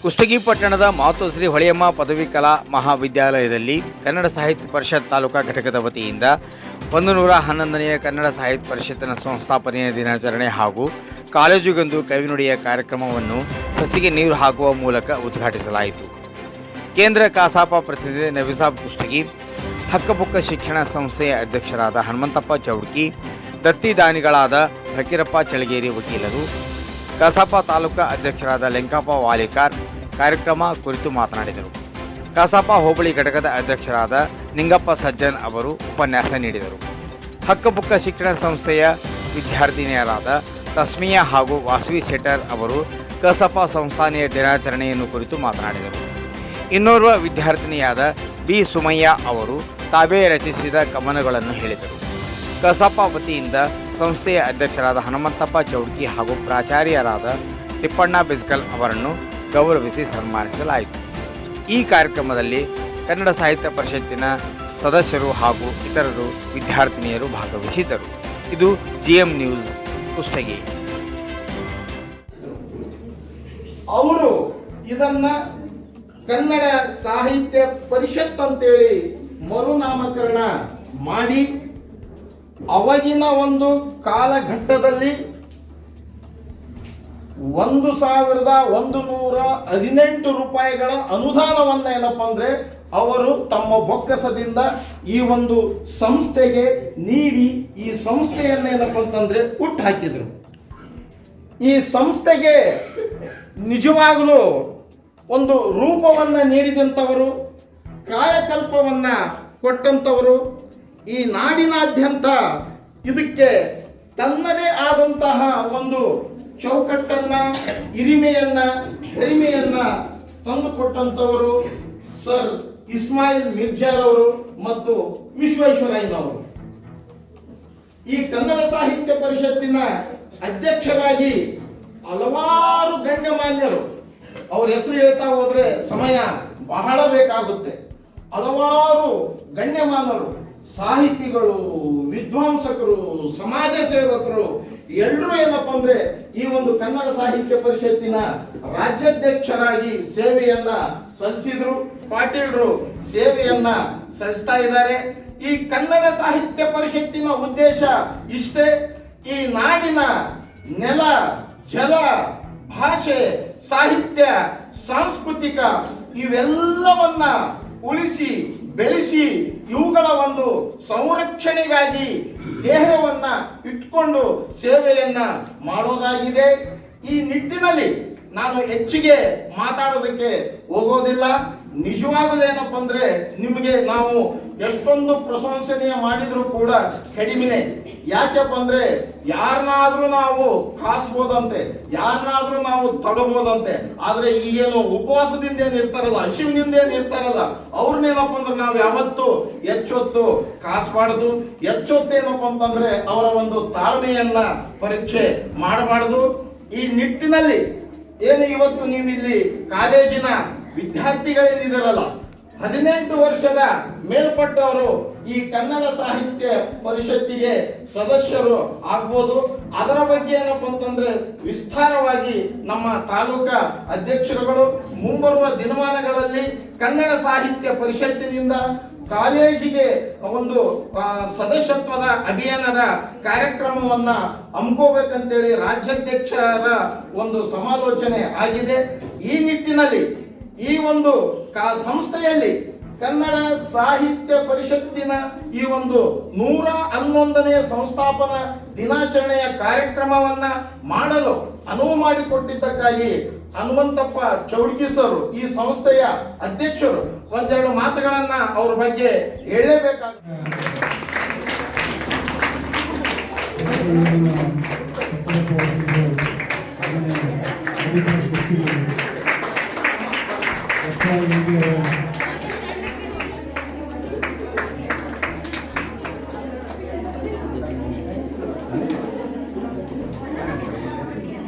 ಕುಷ್ಟಗಿ ಪಟ್ಟಣದ ಮಾತೋಶ್ರೀ ಹೊಳೆಯಮ್ಮ ಪದವಿ ಕಲಾ ಮಹಾವಿದ್ಯಾಲಯದಲ್ಲಿ ಕನ್ನಡ ಸಾಹಿತ್ಯ ಪರಿಷತ್ ತಾಲೂಕಾ ಘಟಕದ ವತಿಯಿಂದ 111ನೇ ಕನ್ನಡ ಸಾಹಿತ್ಯ ಪರಿಷತ್ತಿನ ಸಂಸ್ಥಾಪನೆಯ ದಿನಾಚರಣೆ ಹಾಗೂ ಕಾಲೇಜುಗೊಂದು ಕವಿನುಡಿಯ ಕಾರ್ಯಕ್ರಮವನ್ನು ಸಸಿಗೆ ನೀರು ಹಾಕುವ ಮೂಲಕ ಉದ್ಘಾಟಿಸಲಾಯಿತು. ಕೇಂದ್ರ ಕಸಾಪ ಪ್ರತಿನಿಧಿ ನವಿಸಾಬ್ ಕುಷ್ಟಗಿ, ಹಕ್ಕಬುಕ್ಕ ಶಿಕ್ಷಣ ಸಂಸ್ಥೆಯ ಅಧ್ಯಕ್ಷರಾದ ಹನುಮಂತಪ್ಪ ಚೌಡ್ಕಿ, ದತ್ತಿದಾನಿಗಳಾದ ಫಕೀರಪ್ಪ ಚಳಗೇರಿ ವಕೀಲರು, ಕಸಾಪ ತಾಲೂಕಾ ಅಧ್ಯಕ್ಷರಾದ ಲೆಂಕಪ್ಪ ವಾಲಿಕಾರ್ ಕಾರ್ಯಕ್ರಮ ಕುರಿತು ಮಾತನಾಡಿದರು. ಕಸಾಪ ಹೋಬಳಿ ಘಟಕದ ಅಧ್ಯಕ್ಷರಾದ ನಿಂಗಪ್ಪ ಸಜ್ಜನ್ ಅವರು ಉಪನ್ಯಾಸ ನೀಡಿದರು. ಹಕ್ಕಬುಕ್ಕ ಶಿಕ್ಷಣ ಸಂಸ್ಥೆಯ ವಿದ್ಯಾರ್ಥಿನಿಯರಾದ ತಸ್ಮಿಯಾ ಹಾಗೂ ವಾಸವಿ ಶೆಟ್ಟರ್ ಅವರು ಕಸಾಪ ಸಂಸ್ಥಾನೆಯ ದಿನಾಚರಣೆಯನ್ನು ಕುರಿತು ಮಾತನಾಡಿದರು. ಇನ್ನೋರ್ವ ವಿದ್ಯಾರ್ಥಿನಿಯಾದ ಬಿ ಸುಮಯ್ಯ ಅವರು ತಾವೇ ರಚಿಸಿದ ಕವನಗಳನ್ನು ಹೇಳಿದರು. ಕಸಾಪ ವತಿಯಿಂದ ಸಂಸ್ಥೆಯ ಅಧ್ಯಕ್ಷರಾದ ಹನುಮಂತಪ್ಪ ಚೌಡ್ಕಿ ಹಾಗೂ ಪ್ರಾಚಾರ್ಯರಾದ ತಿಪ್ಪಣ್ಣ ಬಿಸ್ಕಲ್ ಅವರನ್ನು ಗೌರವಿಸಿ ಸನ್ಮಾನಿಸಲಾಯಿತು. ಈ ಕಾರ್ಯಕ್ರಮದಲ್ಲಿ ಕನ್ನಡ ಸಾಹಿತ್ಯ ಪರಿಷತ್ತಿನ ಸದಸ್ಯರು ಹಾಗೂ ಇತರರು ವಿದ್ಯಾರ್ಥಿನಿಯರು ಭಾಗವಹಿಸಿದ್ದರು. ಇದು GM ನ್ಯೂಸ್ ಕುಷ್ಟಗಿ. ಅವರು ಇದನ್ನ ಕನ್ನಡ ಸಾಹಿತ್ಯ ಪರಿಷತ್ ಅಂತೇಳಿ ಮರುನಾಮಕರಣ ಮಾಡಿ ಅವಾಗಿನ ಒಂದು ಕಾಲಘಟ್ಟದಲ್ಲಿ 1118 ರೂಪಾಯಿಗಳ ಅನುದಾನವನ್ನ ಏನಪ್ಪ ಅಂದ್ರೆ ಅವರು ತಮ್ಮ ಬೊಕ್ಕಸದಿಂದ ಈ ಒಂದು ಸಂಸ್ಥೆಗೆ ನೀಡಿ ಈ ಸಂಸ್ಥೆಯನ್ನ ಏನಪ್ಪ ಅಂತಂದ್ರೆ ಹುಟ್ಟು ಹಾಕಿದ್ರು. ಈ ಸಂಸ್ಥೆಗೆ ನಿಜವಾಗಲೂ ಒಂದು ರೂಪವನ್ನ ನೀಡಿದಂಥವರು, ಕಾಯಕಲ್ಪವನ್ನ ಕೊಟ್ಟಂಥವರು, ಈ ನಾಡಿನಾದ್ಯಂತ ಇದಕ್ಕೆ ತನ್ನದೇ ಆದಂತಹ ಒಂದು ಚೌಕಟ್ಟನ್ನ, ಹಿರಿಮೆಯನ್ನ, ಗರಿಮೆಯನ್ನ ತಂದುಕೊಟ್ಟಂಥವರು ಸರ್ ಇಸ್ಮಾಯಿಲ್ ಮಿರ್ಜಾರವರು ಮತ್ತು ವಿಶ್ವೇಶ್ವರಯ್ಯನವರು. ಈ ಕನ್ನಡ ಸಾಹಿತ್ಯ ಪರಿಷತ್ತಿನ ಅಧ್ಯಕ್ಷರಾಗಿ ಹಲವಾರು ಗಣ್ಯಮಾನ್ಯರು, ಅವ್ರ ಹೆಸರು ಹೇಳ್ತಾ ಹೋದ್ರೆ ಸಮಯ ಬಹಳ ಬೇಕಾಗುತ್ತೆ. ಹಲವಾರು ಗಣ್ಯಮಾನರು, ಸಾಹಿತಿಗಳು, ವಿದ್ವಾಂಸಕರು, ಸಮಾಜ ಸೇವಕರು ಎಲ್ಲರೂ ಏನಪ್ಪ ಅಂದ್ರೆ ಈ ಒಂದು ಕನ್ನಡ ಸಾಹಿತ್ಯ ಪರಿಷತ್ತಿನ ರಾಜ್ಯಾಧ್ಯಕ್ಷರಾಗಿ ಸೇವೆಯನ್ನ ಸಲ್ಲಿಸಿದ್ರು. ಪಾಟೀಲ್ರು ಸೇವೆಯನ್ನ ಸಲ್ಲಿಸ್ತಾ ಇದ್ದಾರೆ. ಈ ಕನ್ನಡ ಸಾಹಿತ್ಯ ಪರಿಷತ್ತಿನ ಉದ್ದೇಶ ಇಷ್ಟೇ, ಈ ನಾಡಿನ ನೆಲ, ಜಲ, ಭಾಷೆ, ಸಾಹಿತ್ಯ, ಸಾಂಸ್ಕೃತಿಕ ಇವೆಲ್ಲವನ್ನ ಉಳಿಸಿ ಬೆಳೆಸಿ ಇವುಗಳ ಒಂದು ಸಂರಕ್ಷಣೆಗಾಗಿ ದೇಹವನ್ನ ಇಟ್ಕೊಂಡು ಸೇವೆಯನ್ನ ಮಾಡೋದಾಗಿದೆ. ಈ ನಿಟ್ಟಿನಲ್ಲಿ ನಾನು ಹೆಚ್ಚಿಗೆ ಮಾತಾಡೋದಕ್ಕೆ ಹೋಗೋದಿಲ್ಲ. ನಿಜವಾಗಲೂ ಏನಪ್ಪ ಅಂದ್ರೆ ನಿಮಗೆ ನಾವು ಎಷ್ಟೊಂದು ಪ್ರಶಂಸನೀಯ ಮಾಡಿದ್ರು ಕೂಡ ಕಡಿಮೆನೆ. ಯಾಕೆಪ್ಪ ಅಂದ್ರೆ ಯಾರನ್ನಾದ್ರೂ ನಾವು ಕಾಸ್ಬೋದಂತೆ, ಯಾರನ್ನಾದ್ರೂ ನಾವು ತಡಬೋದಂತೆ, ಆದ್ರೆ ಈಗೇನು ಉಪವಾಸದಿಂದ ಏನ್ ಇರ್ತಾರಲ್ಲ, ಹಸಿವಿನಿಂದ ಏನ್ ಇರ್ತಾರಲ್ಲ, ಅವ್ರನ್ನೇನಪ್ಪ ಅಂದ್ರೆ ನಾವು ಯಾವತ್ತು ಹೆಚ್ಚೊತ್ತು ಕಾಸ್ಬಾರ್ದು. ಹೆಚ್ಚೊತ್ತೇನಪ್ಪ ಅಂತಂದ್ರೆ ಅವರ ಒಂದು ತಾಳ್ಮೆಯನ್ನ ಪರೀಕ್ಷೆ ಮಾಡಬಾರ್ದು. ಈ ನಿಟ್ಟಿನಲ್ಲಿ ಏನು ಇವತ್ತು ನೀವು ಇಲ್ಲಿ ಕಾಲೇಜಿನ ವಿದ್ಯಾರ್ಥಿಗಳೇನಿದಾರಲ್ಲ, 18 ವರ್ಷದ ಮೇಲ್ಪಟ್ಟವರು ಈ ಕನ್ನಡ ಸಾಹಿತ್ಯ ಪರಿಷತ್ತಿಗೆ ಸದಸ್ಯರು ಆಗ್ಬೋದು. ಅದರ ಬಗ್ಗೆ ಏನಪ್ಪ ಅಂತಂದ್ರೆ ವಿಸ್ತಾರವಾಗಿ ನಮ್ಮ ತಾಲೂಕಾ ಅಧ್ಯಕ್ಷರುಗಳು ಮುಂಬರುವ ದಿನಮಾನಗಳಲ್ಲಿ ಕನ್ನಡ ಸಾಹಿತ್ಯ ಪರಿಷತ್ತಿನಿಂದ ಕಾಲೇಜಿಗೆ ಒಂದು ಸದಸ್ಯತ್ವದ ಅಭಿಯಾನದ ಕಾರ್ಯಕ್ರಮವನ್ನ ಹಮ್ಮಿಕೋಬೇಕಂತೇಳಿ ರಾಜ್ಯಾಧ್ಯಕ್ಷರ ಒಂದು ಸಮಾಲೋಚನೆ ಆಗಿದೆ. ಈ ನಿಟ್ಟಿನಲ್ಲಿ ಈ ಒಂದು ಸಂಸ್ಥೆಯಲ್ಲಿ ಕನ್ನಡ ಸಾಹಿತ್ಯ ಪರಿಷತ್ತಿನ ಈ ಒಂದು 111ನೇ ಸಂಸ್ಥಾಪನಾ ದಿನಾಚರಣೆಯ ಕಾರ್ಯಕ್ರಮವನ್ನ ಮಾಡಲು ಅನುವು ಮಾಡಿಕೊಟ್ಟಿದ್ದಕ್ಕಾಗಿ ಹನುಮಂತಪ್ಪ ಚೌಡ್ಕಿ ಸರ್, ಈ ಸಂಸ್ಥೆಯ ಅಧ್ಯಕ್ಷರು, ಒಂದೆರಡು ಮಾತುಗಳನ್ನ ಅವ್ರ ಬಗ್ಗೆ ಹೇಳಲೇಬೇಕಾಗ್ತದೆ.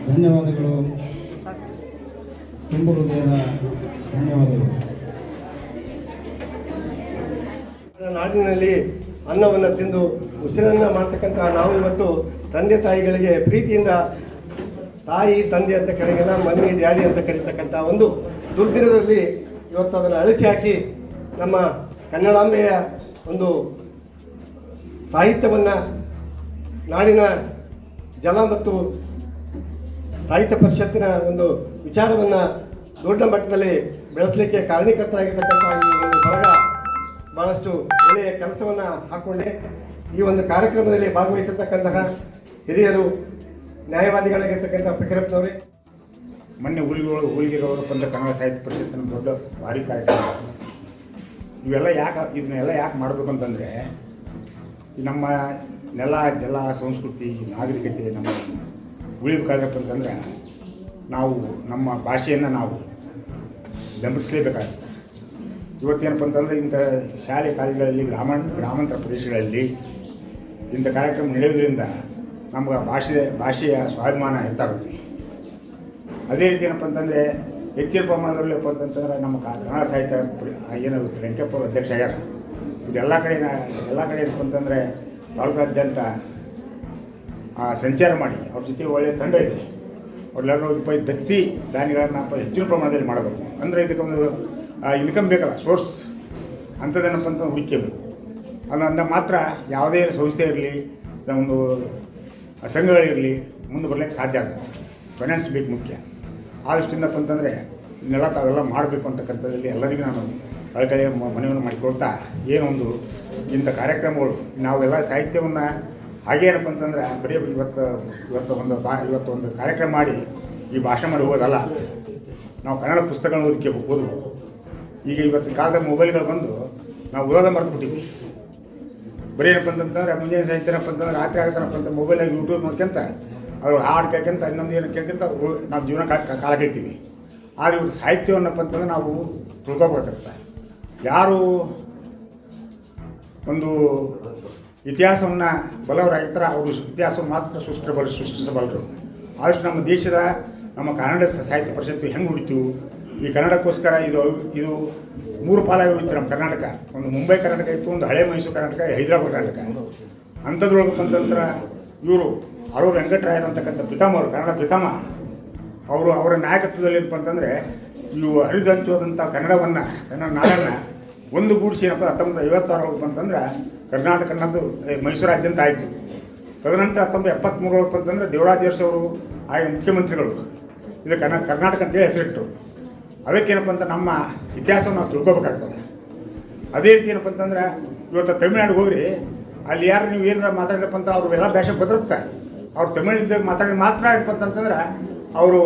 ಧನ್ಯವಾದಗಳು, ತುಂಬ ಹೃದಯದ ಧನ್ಯವಾದಗಳು. ನಾಡಿನಲ್ಲಿ ಅನ್ನವನ್ನು ತಿಂದು ಉಸಿರನ್ನು ಮಾಡ್ತಕ್ಕಂಥ ನಾವು ಇವತ್ತು ತಂದೆ ತಾಯಿಗಳಿಗೆ ಪ್ರೀತಿಯಿಂದ ತಾಯಿ ತಂದೆ ಅಂತ ಕರೆಯಲ್ಲ, ಮಮ್ಮಿ ಡ್ಯಾಡಿ ಅಂತ ಕರೀತಕ್ಕಂಥ ಒಂದು ದುರ್ದಿನದಲ್ಲಿ ಇವತ್ತು ಅದನ್ನು ಅಳಿಸಿ ಹಾಕಿ ನಮ್ಮ ಕನ್ನಡಾಂಬೆಯ ಒಂದು ಸಾಹಿತ್ಯವನ್ನು, ನಾಡಿನ ಜಲ ಮತ್ತು ಸಾಹಿತ್ಯ ಪರಿಷತ್ತಿನ ಒಂದು ವಿಚಾರವನ್ನು ದೊಡ್ಡ ಮಟ್ಟದಲ್ಲಿ ಬೆಳೆಸಲಿಕ್ಕೆ ಕಾರಣೀಕರ್ತರಾಗಿರ್ತಕ್ಕಂಥ ಈ ಒಂದು ಬಳಗ ಭಾಳಷ್ಟು ಒಳ್ಳೆಯ ಕೆಲಸವನ್ನು ಹಾಕ್ಕೊಂಡೆ. ಈ ಒಂದು ಕಾರ್ಯಕ್ರಮದಲ್ಲಿ ಭಾಗವಹಿಸಿರ್ತಕ್ಕಂತಹ ಹಿರಿಯರು, ನ್ಯಾಯವಾದಿಗಳಾಗಿರ್ತಕ್ಕಂಥ ಫಕೀರಪ್ಪನವರೇ, ಮೊನ್ನೆ ಹುಲಿಗಿರೋರು ಬಂದ ಕನ್ನಡ ಸಾಹಿತ್ಯ ಪರಿಷತ್ತಿನ ದೊಡ್ಡ ಭಾರಿ ಕಾರ್ಯಕ್ರಮ. ಇದನ್ನೆಲ್ಲ ಯಾಕೆ ಮಾಡಬೇಕು ಅಂತಂದರೆ, ನಮ್ಮ ನೆಲ, ಜಲ, ಸಂಸ್ಕೃತಿ, ನಾಗರಿಕತೆ ನಮ್ಮ ಉಳಿಬೇಕಾಗಪ್ಪ ಅಂತಂದರೆ ನಾವು ನಮ್ಮ ಭಾಷೆಯನ್ನು ನಾವು ಬೆಂಬಲಿಸಲೇಬೇಕಾಗುತ್ತೆ. ಇವತ್ತೇನಪ್ಪ ಅಂತಂದರೆ ಇಂಥ ಶಾಲೆ ಕಾಲೇಜುಗಳಲ್ಲಿ ಗ್ರಾಮಾಂತರ ಪ್ರದೇಶಗಳಲ್ಲಿ ಇಂಥ ಕಾರ್ಯಕ್ರಮ ನಡೆಯೋದ್ರಿಂದ ನಮ್ಗೆ ಭಾಷೆಯ ಸ್ವಾಭಿಮಾನ ಹೆಚ್ಚಾಗುತ್ತೆ. ಅದೇ ರೀತಿ ಏನಪ್ಪ ಅಂತಂದರೆ ಹೆಚ್ಚಿನ ಪ್ರಮಾಣದಲ್ಲಿ ಅಂತಂತಂದ್ರೆ ನಮ್ಮ ಕನ್ನಡ ಸಾಹಿತ್ಯ ಏನಾಗುತ್ತೆ ವೆಂಕಟಪ್ಪ ಅವರು ಅಧ್ಯಕ್ಷ ಆಗ್ಯಾರ. ಇದು ಎಲ್ಲ ಕಡೆ ಏನಪ್ಪ ಅಂತಂದರೆ ತಾಲೂಕಾದ್ಯಂತ ಸಂಚಾರ ಮಾಡಿ ಅವ್ರ ಜೊತೆ ಒಳ್ಳೆಯ ತಂಡ ಇದೆ. ಅವ್ರೆಲ್ಲರೂ ದತ್ತಿ ದಾನಿಗಳನ್ನು ಹೆಚ್ಚಿನ ಪ್ರಮಾಣದಲ್ಲಿ ಮಾಡಬೇಕು. ಅಂದರೆ ಇದಕ್ಕೊಂದು ಇನ್ಕಮ್ ಬೇಕಲ್ಲ, ಸೋರ್ಸ್ ಅಂಥದ್ದೇನಪ್ಪ ಅಂತ ಹುಡುಕಬೇಕು. ಅಂದ ಮಾತ್ರ ಯಾವುದೇ ಸಂಸ್ಥೆ ಇರಲಿ, ಒಂದು ಸಂಘಗಳಿರಲಿ ಮುಂದೆ ಬರಲಿಕ್ಕೆ ಸಾಧ್ಯ ಆಗುತ್ತೆ. ಫೈನಾನ್ಸ್ ಬೇಕು ಮುಖ್ಯ. ಆದಷ್ಟಿಂದಪ್ಪ ಅಂತಂದರೆ ಇದನ್ನೆಲ್ಲ ತಾವೆಲ್ಲ ಮಾಡಬೇಕು ಅಂತಕ್ಕಂಥದ್ದಲ್ಲಿ ಎಲ್ಲರಿಗೂ ನಾನು ಕಳಕಳಿಯ ಮನವಿಯನ್ನು ಮಾಡಿಕೊಳ್ತಾ, ಏನೊಂದು ಇಂಥ ಕಾರ್ಯಕ್ರಮಗಳು ನಾವೆಲ್ಲ ಸಾಹಿತ್ಯವನ್ನು ಹಾಗೇನಪ್ಪ ಅಂತಂದರೆ ಬರೀ ಇವತ್ತು ಒಂದು ಕಾರ್ಯಕ್ರಮ ಮಾಡಿ ಈ ಭಾಷಣ ಮಾಡಿ ಹೋಗೋದಲ್ಲ, ನಾವು ಕನ್ನಡ ಪುಸ್ತಕಗಳನ್ನ ಓದಬೇಕು. ಈಗ ಇವತ್ತಿನ ಕಾಲದ ಮೊಬೈಲ್ಗಳು ಬಂದು ನಾವು ಓದೋದ ಮರೆತುಬಿಟ್ಟಿವಿ. ಬರೀ ಏನಪ್ಪ ಅಂತಂದ್ರೆ ಮುಂಜಾನೆ ಸಾಹಿತ್ಯ ಏನಪ್ಪ ಅಂತಂದ್ರೆ ರಾತ್ರಿ ಆಗ್ತಾನಪ್ಪ ಅಂತ ಮೊಬೈಲಾಗಿ ಯೂಟ್ಯೂಬ್ ನೋಡ್ಕೊಂತ ಅವ್ರು ಹಾಡು ಕೇಳ್ಕೊಂತ ಇನ್ನೊಂದು ಏನು ಕೇಳ್ಕೊಂತ ನಾವು ಜೀವನ ಕಾಲ ಕಳಿತೀವಿ. ಆದರೆ ಇವ್ರು ಸಾಹಿತ್ಯವನ್ನಪ್ಪ ಅಂತಂದ್ರೆ ನಾವು ತಿಳ್ಕೊಬೇಕಾಗುತ್ತೆ. ಯಾರು ಒಂದು ಇತಿಹಾಸವನ್ನು ಬಲವರಾಗಿರ್ತಾರೆ ಅವರು ಇತಿಹಾಸವನ್ನು ಮಾತ್ರ ಸೃಷ್ಟಿಸಬಲ್ಲರು. ಆದಷ್ಟು ನಮ್ಮ ದೇಶದ ನಮ್ಮ ಕನ್ನಡ ಸಾಹಿತ್ಯ ಪರಿಷತ್ತು ಹೆಂಗೆ ಹುಡಿತು, ಈ ಕನ್ನಡಕ್ಕೋಸ್ಕರ ಇದು 3 ಪಾಲಾಗಿ ಹೋಗಿತ್ತು ನಮ್ಮ ಕರ್ನಾಟಕ. ಒಂದು ಮುಂಬೈ ಕರ್ನಾಟಕ ಇತ್ತು, ಒಂದು ಹಳೆ ಮೈಸೂರು ಕರ್ನಾಟಕ, ಹೈದರಾಬಾದ್ ಕರ್ನಾಟಕ. ಅಂಥದ್ರೊಳಗೆ ಅಂತಂದ್ರೆ ಇವರು ಆಳೂರು ವೆಂಕಟರಾಯರು ಅಂತಕ್ಕಂಥ ಪಿತಾಮಹರು, ಕನ್ನಡ ಪಿತಾಮಹ, ಅವರ ನಾಯಕತ್ವದಲ್ಲಿ ಏನಪ್ಪ ಅಂತಂದರೆ ಇವು ಹರಿದಂಚೋದಂಥ ಕನ್ನಡ ನಾಡನ್ನು ಒಂದುಗೂಡಿಸಿ ಏನಪ್ಪ 1956 ಅಂತಂದ್ರೆ ಕರ್ನಾಟಕ ಅನ್ನೋದು ಮೈಸೂರಾದ್ಯಂತ ಆಯಿತು. ತದನಂತರ 1973 ಅಂತಂದರೆ ದೇವರಾಜ ಅರಸು ಅವರು ಆಗ ಮುಖ್ಯಮಂತ್ರಿಗಳು ಇದು ಕರ್ನಾಟಕ ಅಂತೇಳಿ ಹೆಸರಿಟ್ಟರು. ಅದಕ್ಕೇನಪ್ಪ ಅಂತ ನಮ್ಮ ಇತಿಹಾಸವನ್ನು ನಾವು ತಿಳ್ಕೊಬೇಕಾಗ್ತದೆ. ಅದೇ ರೀತಿ ಏನಪ್ಪ ಅಂತಂದ್ರೆ ಇವತ್ತು ತಮಿಳ್ನಾಡಿಗೆ ಹೋಗ್ರಿ, ಅಲ್ಲಿ ಯಾರು ನೀವು ಏನಾರ ಮಾತಾಡಿದಪ್ಪ ಅಂತ ಅವರು ಎಲ್ಲ ಭಾಷೆ ಬದಲಾಗ್ತಾರೆ. ಅವ್ರು ತಮಿಳಿದ್ದಾಗ ಮಾತಾಡಿ ಮಾತ್ರ ಅಂತಂದ್ರೆ ಅವರು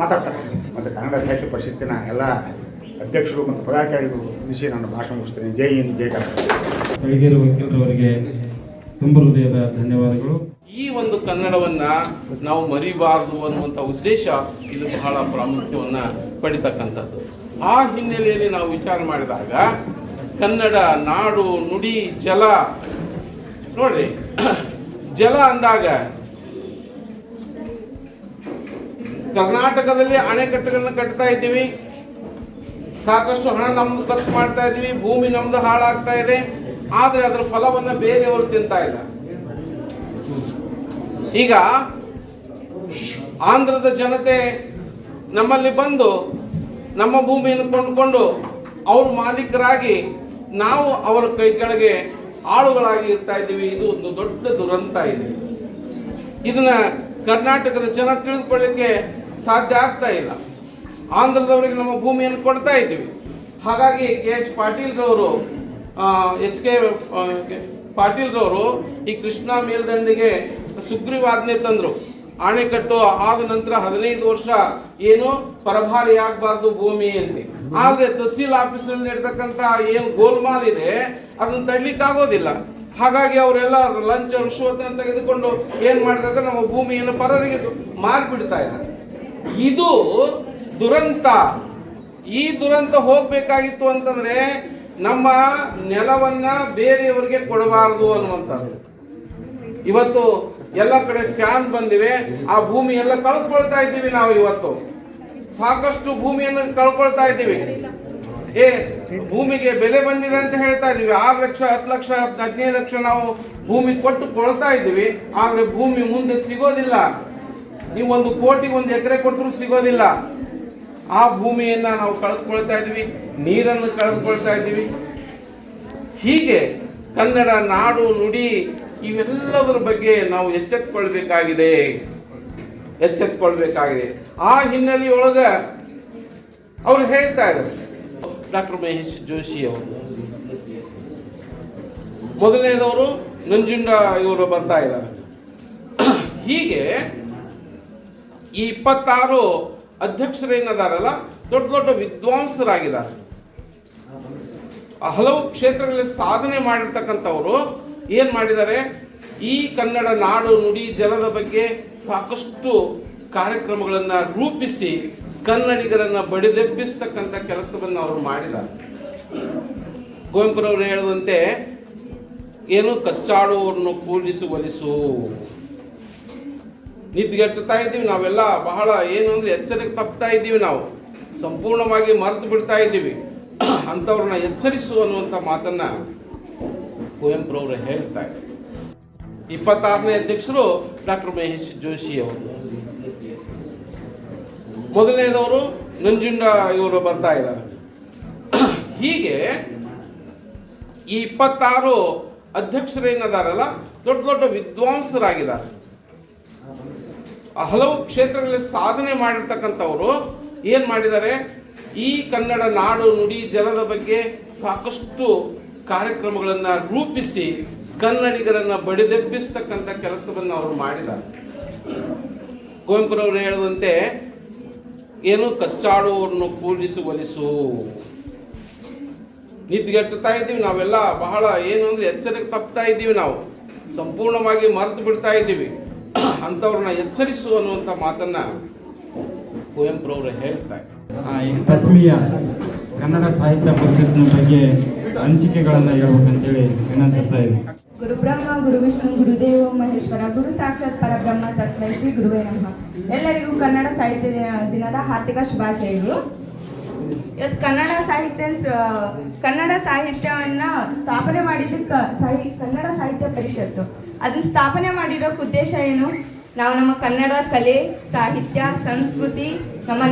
ಮಾತಾಡ್ತಾರೆ. ಮತ್ತು ಕನ್ನಡ ಸಾಹಿತ್ಯ ಪರಿಷತ್ತಿನ ಎಲ್ಲ ಅಧ್ಯಕ್ಷರು ಮತ್ತು ಪದಾಧಿಕಾರಿಗಳು ನಿಶ್ಚಯ ನಾನು ಭಾಷಣ ಮುಗಿಸ್ತೇನೆ. ಜೈ ಹಿಂದ್, ಜೈ ಕನ್ನಡ. ಬೆಳಗೇರಿ ವಕೀಲರವರಿಗೆ ತುಂಬ ಹೃದಯದ ಧನ್ಯವಾದಗಳು. ಈ ಒಂದು ಕನ್ನಡವನ್ನು ನಾವು ಮರಿಬಾರದು ಅನ್ನುವಂಥ ಉದ್ದೇಶ ಇದು ಬಹಳ ಪ್ರಾಮುಖ್ಯವನ್ನು ಪಡಿತಕ್ಕಂಥದ್ದು. ಆ ಹಿನ್ನೆಲೆಯಲ್ಲಿ ನಾವು ವಿಚಾರ ಮಾಡಿದಾಗ ಕನ್ನಡ ನಾಡು, ನುಡಿ, ಜಲ ನೋಡ್ರಿ, ಜಲ ಅಂದಾಗ ಕರ್ನಾಟಕದಲ್ಲಿ ಅಣೆಕಟ್ಟುಗಳನ್ನ ಕಟ್ತಾ ಇದ್ದೀವಿ, ಸಾಕಷ್ಟು ಹಣ ನಮ್ದು ಖರ್ಚು ಮಾಡ್ತಾ ಇದ್ದೀವಿ, ಭೂಮಿ ನಮ್ದು ಹಾಳಾಗ್ತಾ ಇದೆ. ಆದರೆ ಅದರ ಫಲವನ್ನು ಬೇರೆಯವರು ತಿಂತಾ ಇದ್ದಾರೆ. ಈಗ ಆಂಧ್ರದ ಜನತೆ ನಮ್ಮಲ್ಲಿ ಬಂದು ನಮ್ಮ ಭೂಮಿಯನ್ನು ಕೊಂಡುಕೊಂಡು ಅವರು ಮಾಲೀಕರಾಗಿ ನಾವು ಅವರ ಕೈ ಕೆಳಗೆ ಆಳುಗಳಾಗಿ ಇರ್ತಾ ಇದ್ದೀವಿ. ಇದು ಒಂದು ದೊಡ್ಡ ದುರಂತ ಇದೆ. ಇದನ್ನ ಕರ್ನಾಟಕದ ಜನ ತಿಳಿದುಕೊಳ್ಳಿಕ್ಕೆ ಸಾಧ್ಯ ಆಗ್ತಾ ಇಲ್ಲ. ಆಂಧ್ರದವರಿಗೆ ನಮ್ಮ ಭೂಮಿಯನ್ನು ಕೊಡ್ತಾ ಇದ್ದೀವಿ. ಹಾಗಾಗಿ ಎಚ್ ಕೆ ಪಾಟೀಲ್ರವರು ಈ ಕೃಷ್ಣಾ ಮೇಲ್ದಂಡೆಗೆ ಸುಗ್ರೀವಾಜ್ಞೆ ತಂದರು. ಅಣೆಕಟ್ಟು ಆದ ನಂತರ 15 ವರ್ಷ ಏನು ಪರಭಾರಿ ಆಗಬಾರ್ದು ಭೂಮಿ ಅಂತ. ಆದರೆ ತಹಸೀಲ್ ಆಫೀಸ್ನಲ್ಲಿ ಇರ್ತಕ್ಕಂಥ ಏನು ಗೋಲ್ಮಾಲ್ ಇದೆ ಅದನ್ನು ತಡ್ಲಿಕ್ಕಾಗೋದಿಲ್ಲ. ಹಾಗಾಗಿ ಅವರೆಲ್ಲ ಲಂಚ ರುಶ್ವತ್ತನ್ನು ತೆಗೆದುಕೊಂಡು ಏನು ಮಾಡ್ತಾ ನಮ್ಮ ಭೂಮಿಯನ್ನು ಪರರಿಗೆ ಮಾರ್ಬಿಡ್ತಾ ಇದ್ದಾರೆ. ಇದು ದುರಂತ. ಈ ದುರಂತ ಹೋಗಬೇಕಾಗಿತ್ತು ಅಂತಂದ್ರೆ ನಮ್ಮ ನೆಲವನ್ನ ಬೇರೆಯವರಿಗೆ ಕೊಡಬಾರದು ಅನ್ನುವಂಥದ್ದು. ಇವತ್ತು ಎಲ್ಲ ಕಡೆ ಫ್ಯಾನ್ ಬಂದಿವೆ, ಆ ಭೂಮಿ ಎಲ್ಲ ಕಳ್ಕೊಳ್ತಾ ಇದ್ದೀವಿ. ನಾವು ಇವತ್ತು ಸಾಕಷ್ಟು ಭೂಮಿಯನ್ನು ಕಳ್ಕೊಳ್ತಾ ಇದ್ದೀವಿ. ಭೂಮಿಗೆ ಬೆಲೆ ಬಂದಿದೆ ಅಂತ ಹೇಳ್ತಾ ಇದ್ದೀವಿ. 6 ಲಕ್ಷ, 10 ಲಕ್ಷ, 15 ಲಕ್ಷ ನಾವು ಭೂಮಿ ಕೊಟ್ಟು ಕೊಳ್ತಾ ಇದ್ದೀವಿ. ಆದರೆ ಭೂಮಿ ಮುಂದೆ ಸಿಗೋದಿಲ್ಲ. ನೀವು 1 ಕೋಟಿ 1 ಎಕರೆ ಕೊಟ್ಟರು ಸಿಗೋದಿಲ್ಲ. ಆ ಭೂಮಿಯನ್ನು ನಾವು ಕಳೆದುಕೊಳ್ತಾ ಇದ್ದೀವಿ, ನೀರನ್ನು ಕಳೆದುಕೊಳ್ತಾ ಇದ್ದೀವಿ. ಹೀಗೆ ಕನ್ನಡ ನಾಡು ನುಡಿ ಇವೆಲ್ಲದರ ಬಗ್ಗೆ ನಾವು ಎಚ್ಚೆತ್ತುಕೊಳ್ಬೇಕಾಗಿದೆ. ಆ ಹಿನ್ನೆಲೆಯೊಳಗೆ ಅವರು ಹೇಳ್ತಾ ಇದ್ದಾರೆ. ಡಾಕ್ಟರ್ ಮಹೇಶ್ ಜೋಶಿ ಅವರು ಮೊದಲನೇದವರು, ನಂಜುಂಡ ಇವರು ಬರ್ತಾ ಇದ್ದಾರೆ. ಹೀಗೆ ಈ 26 ಅಧ್ಯಕ್ಷರೇನದಾರಲ್ಲ ದೊಡ್ಡ ದೊಡ್ಡ ವಿದ್ವಾಂಸರಾಗಿದ್ದಾರೆ. ಹಲವು ಕ್ಷೇತ್ರಗಳಲ್ಲಿ ಸಾಧನೆ ಮಾಡಿರ್ತಕ್ಕಂಥವರು ಏನು ಮಾಡಿದ್ದಾರೆ, ಈ ಕನ್ನಡ ನಾಡು ನುಡಿ ಜಲದ ಬಗ್ಗೆ ಸಾಕಷ್ಟು ಕಾರ್ಯಕ್ರಮಗಳನ್ನು ರೂಪಿಸಿ ಕನ್ನಡಿಗರನ್ನು ಬಡಿದೆಬ್ಬಿಸ್ತಕ್ಕಂಥ ಕೆಲಸವನ್ನು ಅವರು ಮಾಡಿದ್ದಾರೆ. ಕುವೆಂಪುರವರು ಹೇಳುವಂತೆ ಏನು ಕಚ್ಚಾಡುವವರನ್ನು ಕೂಡಿಸಿ ಒಲಿಸು. ನಿದ್ಗೆಡ್ತಾ ಇದ್ದೀವಿ ನಾವೆಲ್ಲ, ಬಹಳ ಏನು ಅಂದರೆ ಎಚ್ಚರಿಕೆ ತಪ್ತಾ ಇದ್ದೀವಿ, ನಾವು ಸಂಪೂರ್ಣವಾಗಿ ಮರೆತು ಬಿಡ್ತಾ ಇದ್ದೀವಿ. ಅಂಥವ್ರನ್ನ ಎಚ್ಚರಿಸು ಅನ್ನುವಂಥ ಮಾತನ್ನು ಕುವೆಂಪುರವರು ಹೇಳ್ತಾ ಇದ್ದಾರೆ. 26ನೇ ಅಧ್ಯಕ್ಷರು ಡಾಕ್ಟರ್ ಮಹೇಶ್ ಜೋಶಿ ಅವರು. ಮೊದಲನೇದವರು ನಂಜುಂಡ ಇವರು ಬರ್ತಾ ಇದ್ದಾರೆ. ಹೀಗೆ ಈ 26 ಅಧ್ಯಕ್ಷರೇನದಾರಲ್ಲ ದೊಡ್ಡ ದೊಡ್ಡ ವಿದ್ವಾಂಸರಾಗಿದ್ದಾರೆ. ಹಲವು ಕ್ಷೇತ್ರಗಳಲ್ಲಿ ಸಾಧನೆ ಮಾಡಿರ್ತಕ್ಕಂಥವರು ಏನು ಮಾಡಿದ್ದಾರೆ, ಈ ಕನ್ನಡ ನಾಡು ನುಡಿ ಜಲದ ಬಗ್ಗೆ ಸಾಕಷ್ಟು ಕಾರ್ಯಕ್ರಮಗಳನ್ನು ರೂಪಿಸಿ ಕನ್ನಡಿಗರನ್ನು ಬಡಿದೆಬ್ಬಿಸ್ತಕ್ಕಂಥ ಕೆಲಸವನ್ನು ಅವರು ಮಾಡಿದ್ದಾರೆ. ಕುವೆಂಪುರವರು ಹೇಳುವಂತೆ ಏನು ಕಚ್ಚಾಡುವವರನ್ನು ಕೂಡಿಸಿ ಒಲಿಸು. ನಿದ್ಗೆಡ್ತಾ ಇದ್ದೀವಿ ನಾವೆಲ್ಲ, ಬಹಳ ಏನು ಅಂದರೆ ಎಚ್ಚರಿಕೆ ತಪ್ತಾ ಇದ್ದೀವಿ, ನಾವು ಸಂಪೂರ್ಣವಾಗಿ ಮರೆತು ಬಿಡ್ತಾ ಇದ್ದೀವಿ. ಅಂಥವ್ರನ್ನ ಎಚ್ಚರಿಸು ಅನ್ನುವಂಥ ಮಾತನ್ನು ಕುವೆಂಪುರವರು ಹೇಳ್ತಾ ಇದ್ದಾರೆ. ಕಸ್ಮಿಯ ಕನ್ನಡ ಸಾಹಿತ್ಯ ಪರಿಷತ್ತಿನ ಬಗ್ಗೆ ಹಂಚಿಕೆಗಳನ್ನು ಹೇಳ್ಬೇಕಂತೇಳಿ ವಿನಂತಿಸ್ತಾ ಇದ್ದೀನಿ. ಗುರು ಬ್ರಹ್ಮ ಗುರು ವಿಷ್ಣು ಗುರುದೇವ ಮಹೇಶ್ವರ ಗುರು ಸಾಕ್ಷಾತ್ ಪರಬ್ರಹ್ಮ ತಸ್ಮೈ ಶ್ರೀ ಗುರುವೇ ನಮಃ. ಎಲ್ಲರಿಗೂ ಕನ್ನಡ ಸಾಹಿತ್ಯ ದಿನದ ಹಾರ್ದಿಕ ಶುಭಾಶಯಗಳು. ಇವತ್ತು ಕನ್ನಡ ಸಾಹಿತ್ಯವನ್ನು ಸ್ಥಾಪನೆ ಮಾಡಿದ್ದು ಕನ್ನಡ ಸಾಹಿತ್ಯ ಪರಿಷತ್ತು. ಅದನ್ನ ಸ್ಥಾಪನೆ ಮಾಡಿರೋಕ್ಕೆ ಉದ್ದೇಶ ಏನು, ನಾವು ನಮ್ಮ ಕನ್ನಡ ಕಲೆ ಸಾಹಿತ್ಯ ಸಂಸ್ಕೃತಿ ನಮ್ಮ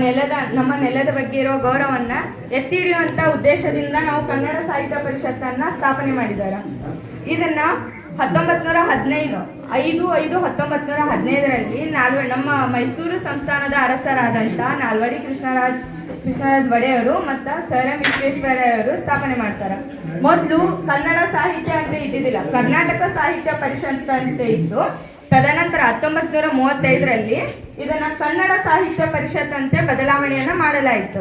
ನೆಲದ ಬಗ್ಗೆ ಇರೋ ಗೌರವವನ್ನು ಎತ್ತಿ ಹಿಡಿಯುವಂಥ ಉದ್ದೇಶದಿಂದ ನಾವು ಕನ್ನಡ ಸಾಹಿತ್ಯ ಪರಿಷತ್ತನ್ನು ಸ್ಥಾಪನೆ ಮಾಡಿದ್ದಾರೆ. ಇದನ್ನು 1915 ನಮ್ಮ ಮೈಸೂರು ಸಂಸ್ಥಾನದ ಅರಸರಾದಂಥ ನಾಲ್ವಡಿ ಕೃಷ್ಣರಾಜ್ ಒಡೆಯವರು ಮತ್ತು ಸರ್ ಎಂ ವಿಶ್ವೇಶ್ವರಯ್ಯವರು ಸ್ಥಾಪನೆ ಮಾಡ್ತಾರೆ. ಮೊದಲು ಕನ್ನಡ ಸಾಹಿತ್ಯ ಅಂತ ಇದ್ದಿದ್ದಿಲ್ಲ, ಕರ್ನಾಟಕ ಸಾಹಿತ್ಯ ಪರಿಷತ್ ಅಂತ ಇತ್ತು. ತದನಂತರ 1935 ಇದನ್ನ ಕನ್ನಡ ಸಾಹಿತ್ಯ ಪರಿಷತ್ ಅಂತೆ ಬದಲಾವಣೆಯನ್ನು ಮಾಡಲಾಯಿತು.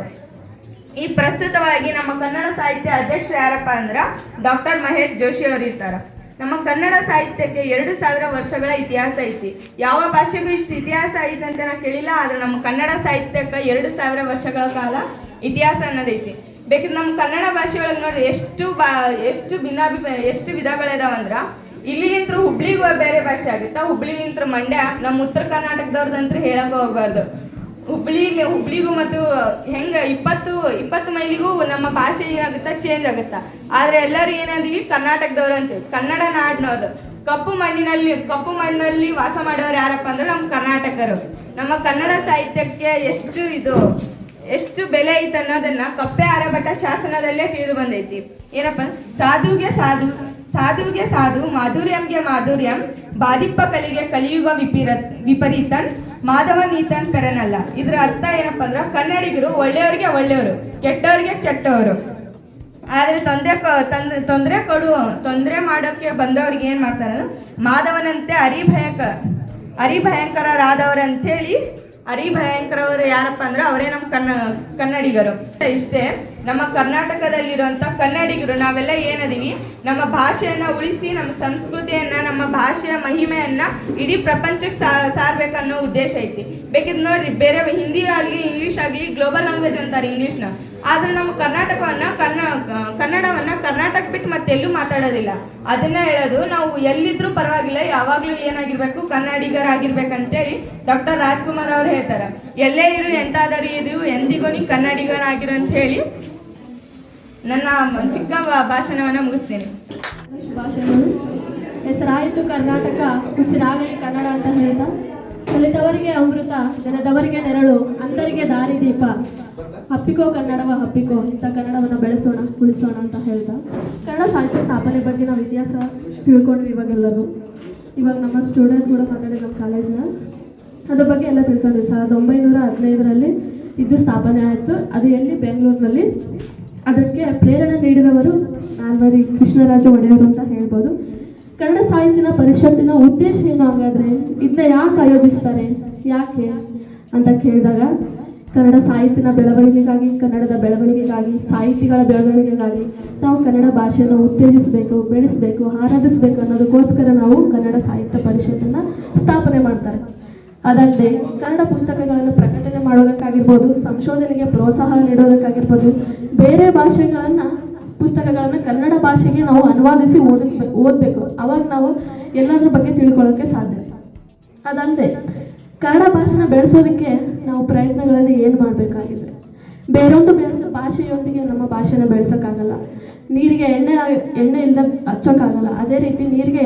ಈ ಪ್ರಸ್ತುತವಾಗಿ ನಮ್ಮ ಕನ್ನಡ ಸಾಹಿತ್ಯ ಅಧ್ಯಕ್ಷರು ಯಾರಪ್ಪ ಅಂದ್ರೆ ಡಾಕ್ಟರ್ ಮಹೇಶ್ ಜೋಶಿ ಅವರು ಇರ್ತಾರೆ. ನಮ್ಮ ಕನ್ನಡ ಸಾಹಿತ್ಯಕ್ಕೆ 2000 ವರ್ಷಗಳ ಇತಿಹಾಸ ಐತಿ. ಯಾವ ಭಾಷೆಗೂ ಇಷ್ಟು ಇತಿಹಾಸ ಐತಿ ಅಂತ ನಾ ಕೇಳಿಲ್ಲ, ಆದ್ರೆ ನಮ್ಮ ಕನ್ನಡ ಸಾಹಿತ್ಯಕ್ಕೆ 2000 ವರ್ಷಗಳ ಕಾಲ ಇತಿಹಾಸ ಅನ್ನೋದೈತಿ. ಬೇಕಿದ್ರೆ ನಮ್ಮ ಕನ್ನಡ ಭಾಷೆ ಒಳಗೆ ನೋಡ್ರಿ ಎಷ್ಟು ವಿಧಗಳಿದಾವಂದ್ರೆ, ಇಲ್ಲಿಂತ್ರ ಹುಬ್ಳಿಗೂ ಬೇರೆ ಭಾಷೆ ಆಗುತ್ತೆ, ಹುಬ್ಳಿಲಿಂತ್ರ ಮಂಡ್ಯ, ನಮ್ಮ ಉತ್ತರ ಕರ್ನಾಟಕದವ್ರದಂತ್ರ ಹೇಳಕ್ಕೆ ಹೋಗ್ಬಾರ್ದು. ಹುಬ್ಳಿಗೂ ಮತ್ತು ಹೆಂಗೆ 20 ಮೈಲಿಗೂ ನಮ್ಮ ಭಾಷೆ ಏನಾಗುತ್ತಾ ಚೇಂಜ್ ಆಗುತ್ತಾ. ಆದರೆ ಎಲ್ಲರೂ ಏನಂದೀವಿ, ಕರ್ನಾಟಕದವ್ರು ಅಂತೀವಿ. ಕನ್ನಡ ನಾಡಿನೋದು ಕಪ್ಪು ಮಣ್ಣಲ್ಲಿ ವಾಸ ಮಾಡೋರು ಯಾರಪ್ಪ ಅಂದ್ರೆ ನಮ್ಮ ಕರ್ನಾಟಕರು. ನಮ್ಮ ಕನ್ನಡ ಸಾಹಿತ್ಯಕ್ಕೆ ಎಷ್ಟು ಬೆಲೆ ಐತೆ ಅನ್ನೋದನ್ನ ಕಪ್ಪೆ ಆರಭಟ ಶಾಸನದಲ್ಲೇ ತಿಳಿದು ಬಂದೈತಿ. ಏನಪ್ಪ, ಸಾಧುಗೆ ಸಾಧು ಮಾಧುರ್ಯಂಗೆ ಮಾಧುರ್ಯಂ ಬಾದಿಪ್ಪ ಕಲಿಗೆ ಕಲಿಯುಗ ವಿಪರೀತನ್ ಮಾಧವ ನೀತನ್ ಪೆರನಲ್ಲ. ಇದ್ರ ಅರ್ಥ ಏನಪ್ಪ ಅಂದ್ರೆ, ಕನ್ನಡಿಗರು ಒಳ್ಳೆಯವ್ರಿಗೆ ಒಳ್ಳೆಯವರು, ಕೆಟ್ಟವ್ರಿಗೆ ಕೆಟ್ಟವರು. ಆದರೆ ತೊಂದರೆ ಮಾಡೋಕ್ಕೆ ಬಂದವ್ರಿಗೆ ಏನು ಮಾಡ್ತಾರೆ ಅಂದ್ರೆ, ಮಾಧವನಂತೆ ಹರಿಭಯಂಕರರಾದವರಂಥೇಳಿ ಹರಿಭಯಂಕರವರು ಯಾರಪ್ಪ ಅಂದ್ರೆ ಅವರೇ ನಮ್ಮ ಕನ್ನಡಿಗರು. ಇಷ್ಟೇ, ನಮ್ಮ ಕರ್ನಾಟಕದಲ್ಲಿರುವಂಥ ಕನ್ನಡಿಗರು ನಾವೆಲ್ಲ ಏನದೀವಿ, ನಮ್ಮ ಭಾಷೆಯನ್ನು ಉಳಿಸಿ ನಮ್ಮ ಸಂಸ್ಕೃತಿಯನ್ನು ನಮ್ಮ ಭಾಷೆಯ ಮಹಿಮೆಯನ್ನು ಇಡೀ ಪ್ರಪಂಚಕ್ಕೆ ಸಾರಬೇಕನ್ನೋ ಉದ್ದೇಶ ಐತಿ. ಬೇಕಿದ್ ನೋಡ್ರಿ, ಬೇರೆ ಹಿಂದಿ ಆಗಲಿ ಇಂಗ್ಲೀಷ್ ಆಗಲಿ ಗ್ಲೋಬಲ್ ಲ್ಯಾಂಗ್ವೇಜ್ ಅಂತಾರೆ ಇಂಗ್ಲೀಷ್ನ. ಆದರೆ ನಮ್ಮ ಕನ್ನಡವನ್ನು ಕರ್ನಾಟಕ ಬಿಟ್ಟು ಮತ್ತೆಲ್ಲೂ ಮಾತಾಡೋದಿಲ್ಲ. ಅದನ್ನ ಹೇಳೋದು, ನಾವು ಎಲ್ಲಿದ್ರೂ ಪರವಾಗಿಲ್ಲ, ಯಾವಾಗಲೂ ಏನಾಗಿರ್ಬೇಕು, ಕನ್ನಡಿಗರಾಗಿರ್ಬೇಕಂತೇಳಿ ಡಾಕ್ಟರ್ ರಾಜ್ಕುಮಾರ್ ಅವ್ರು ಹೇಳ್ತಾರೆ. ಎಲ್ಲೇ ಇರು ಎಂತಾದರೂ ಇರು ಎಂದಿಗೂ ನೀ ಕನ್ನಡಿಗರಾಗಿರು ಅಂತ ಹೇಳಿ ನನ್ನ ಚಿಕ್ಕ ಭಾಷಣವನ್ನು ಮುಗಿಸ್ತೇನೆ. ಹೆಸರಾಯಿತು ಕರ್ನಾಟಕ, ಉಸಿರಾಗಲಿ ಕನ್ನಡ ಅಂತ ಹೇಳ್ತಾ, ಕಲಿತವರಿಗೆ ಅಮೃತ, ಜನದವರಿಗೆ ನೆರಳು, ಅಂಧರಿಗೆ ದಾರಿದೀಪ. ಹಪ್ಪಿಕೋ ಕನ್ನಡವ ಹಪ್ಪಿಕೋ, ಇಂಥ ಕನ್ನಡವನ್ನು ಬೆಳೆಸೋಣ ಉಳಿಸೋಣ ಅಂತ ಹೇಳ್ತಾ ಕನ್ನಡ ಸಾಹಿತ್ಯ ಸ್ಥಾಪನೆ ಬಗ್ಗೆ ನಾವು ಇತಿಹಾಸ ತಿಳ್ಕೊಂಡ್ವಿ ಇವಾಗೆಲ್ಲರೂ. ಇವಾಗ ನಮ್ಮ ಸ್ಟೂಡೆಂಟ್ ಕೂಡ ಮಾತಾಡಿದ ನಮ್ಮ ಕಾಲೇಜಿನ ಅದ್ರ ಬಗ್ಗೆ ಎಲ್ಲ ತಿಳ್ಕೊಂಡ್ವಿ. 1915ರಲ್ಲಿ ಇದು ಸ್ಥಾಪನೆ ಆಯಿತು. ಅದು ಎಲ್ಲಿ? ಬೆಂಗಳೂರಿನಲ್ಲಿ. ಅದಕ್ಕೆ ಪ್ರೇರಣೆ ನೀಡಿದವರು ನಾಲ್ವರಿ ಕೃಷ್ಣರಾಜ ಒಡೆಯರು ಅಂತ ಹೇಳ್ಬೋದು. ಕನ್ನಡ ಸಾಹಿತ್ಯ ಪರಿಷತ್ತಿನ ಉದ್ದೇಶ ಏನು ಹಾಗಾದರೆ? ಇದನ್ನ ಯಾಕೆ ಆಯೋಜಿಸ್ತಾರೆ, ಯಾಕೆ ಅಂತ ಕೇಳಿದಾಗ ಕನ್ನಡ ಸಾಹಿತ್ಯನ ಬೆಳವಣಿಗೆಗಾಗಿ, ಕನ್ನಡದ ಬೆಳವಣಿಗೆಗಾಗಿ, ಸಾಹಿತಿಗಳ ಬೆಳವಣಿಗೆಗಾಗಿ ನಾವು ಕನ್ನಡ ಭಾಷೆಯನ್ನು ಉತ್ತೇಜಿಸಬೇಕು, ಬೆಳೆಸಬೇಕು, ಆರಾಧಿಸಬೇಕು ಅನ್ನೋದಕ್ಕೋಸ್ಕರ ನಾವು ಕನ್ನಡ ಸಾಹಿತ್ಯ ಪರಿಷತ್ತನ್ನು ಸ್ಥಾಪನೆ ಮಾಡ್ತಾರೆ. ಅದಲ್ಲದೆ ಕನ್ನಡ ಪುಸ್ತಕಗಳನ್ನು ಪ್ರಕಟಣೆ ಮಾಡೋದಕ್ಕಾಗಿರ್ಬೋದು, ಸಂಶೋಧನೆಗೆ ಪ್ರೋತ್ಸಾಹ ನೀಡೋದಕ್ಕಾಗಿರ್ಬೋದು, ಬೇರೆ ಭಾಷೆಗಳನ್ನು ಪುಸ್ತಕಗಳನ್ನು ಕನ್ನಡ ಭಾಷೆಗೆ ನಾವು ಅನುವಾದಿಸಿ ಓದಬೇಕು. ಅವಾಗ ನಾವು ಎಲ್ಲದರ ಬಗ್ಗೆ ತಿಳ್ಕೊಳ್ಳೋಕ್ಕೆ ಸಾಧ್ಯ. ಅದಲ್ಲದೆ ಕನ್ನಡ ಭಾಷೆನ ಬೆಳೆಸೋದಕ್ಕೆ ನಾವು ಪ್ರಯತ್ನಗಳಲ್ಲಿ ಏನು ಮಾಡಬೇಕಾಗಿದೆ? ಬೇರೊಂದು ಭಾಷೆಯೊಂದಿಗೆ ನಮ್ಮ ಭಾಷೆನ ಬೆಳೆಸೋಕ್ಕಾಗಲ್ಲ. ನೀರಿಗೆ ಎಣ್ಣೆ ಇಲ್ಲದೆ ಹಚ್ಚೋಕ್ಕಾಗಲ್ಲ. ಅದೇ ರೀತಿ ನೀರಿಗೆ